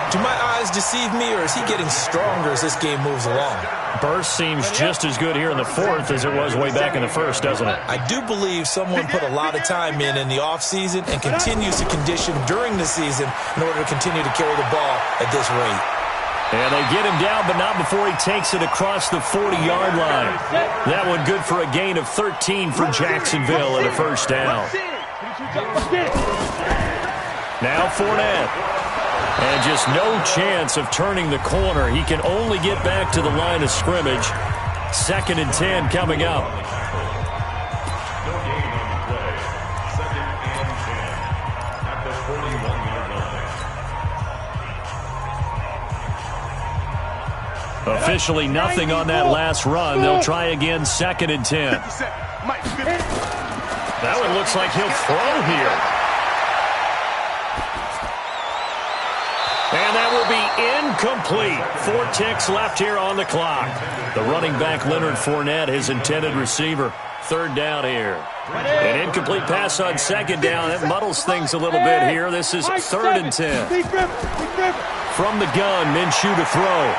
Do my eyes deceive me, or is he getting stronger as this game moves along? Burst seems just as good here in the fourth as it was way back in the first, doesn't it? I do believe someone put a lot of time in the offseason and continues to condition during the season in order to continue to carry the ball at this rate. And they get him down, but not before he takes it across the 40-yard line. That one good for a gain of 13 for Jacksonville and a first down. Now Fournette. And just no chance of turning the corner. He can only get back to the line of scrimmage. 2nd and 10 coming up. No gain on the play. 2nd and 10 at the 41-yard line. Officially nothing on that last run. They'll try again, 2nd and 10. That one looks like he'll throw here. And that will be incomplete. 4 ticks left here on the clock. The running back, Leonard Fournette, his intended receiver. 3rd down here. An incomplete pass on 2nd down. That muddles things a little bit here. This is 3rd and 10. From the gun, Minshew to throw.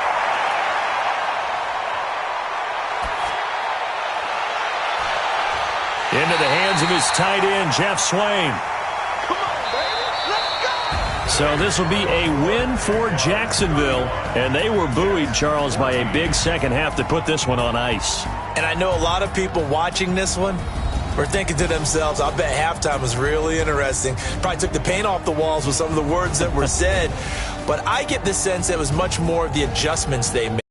Into the hands of his tight end, Jeff Swain. So this will be a win for Jacksonville. And they were buoyed, Charles, by a big second half to put this one on ice. And I know a lot of people watching this one were thinking to themselves, I bet halftime was really interesting. Probably took the paint off the walls with some of the words that were said. But I get the sense that it was much more of the adjustments they made.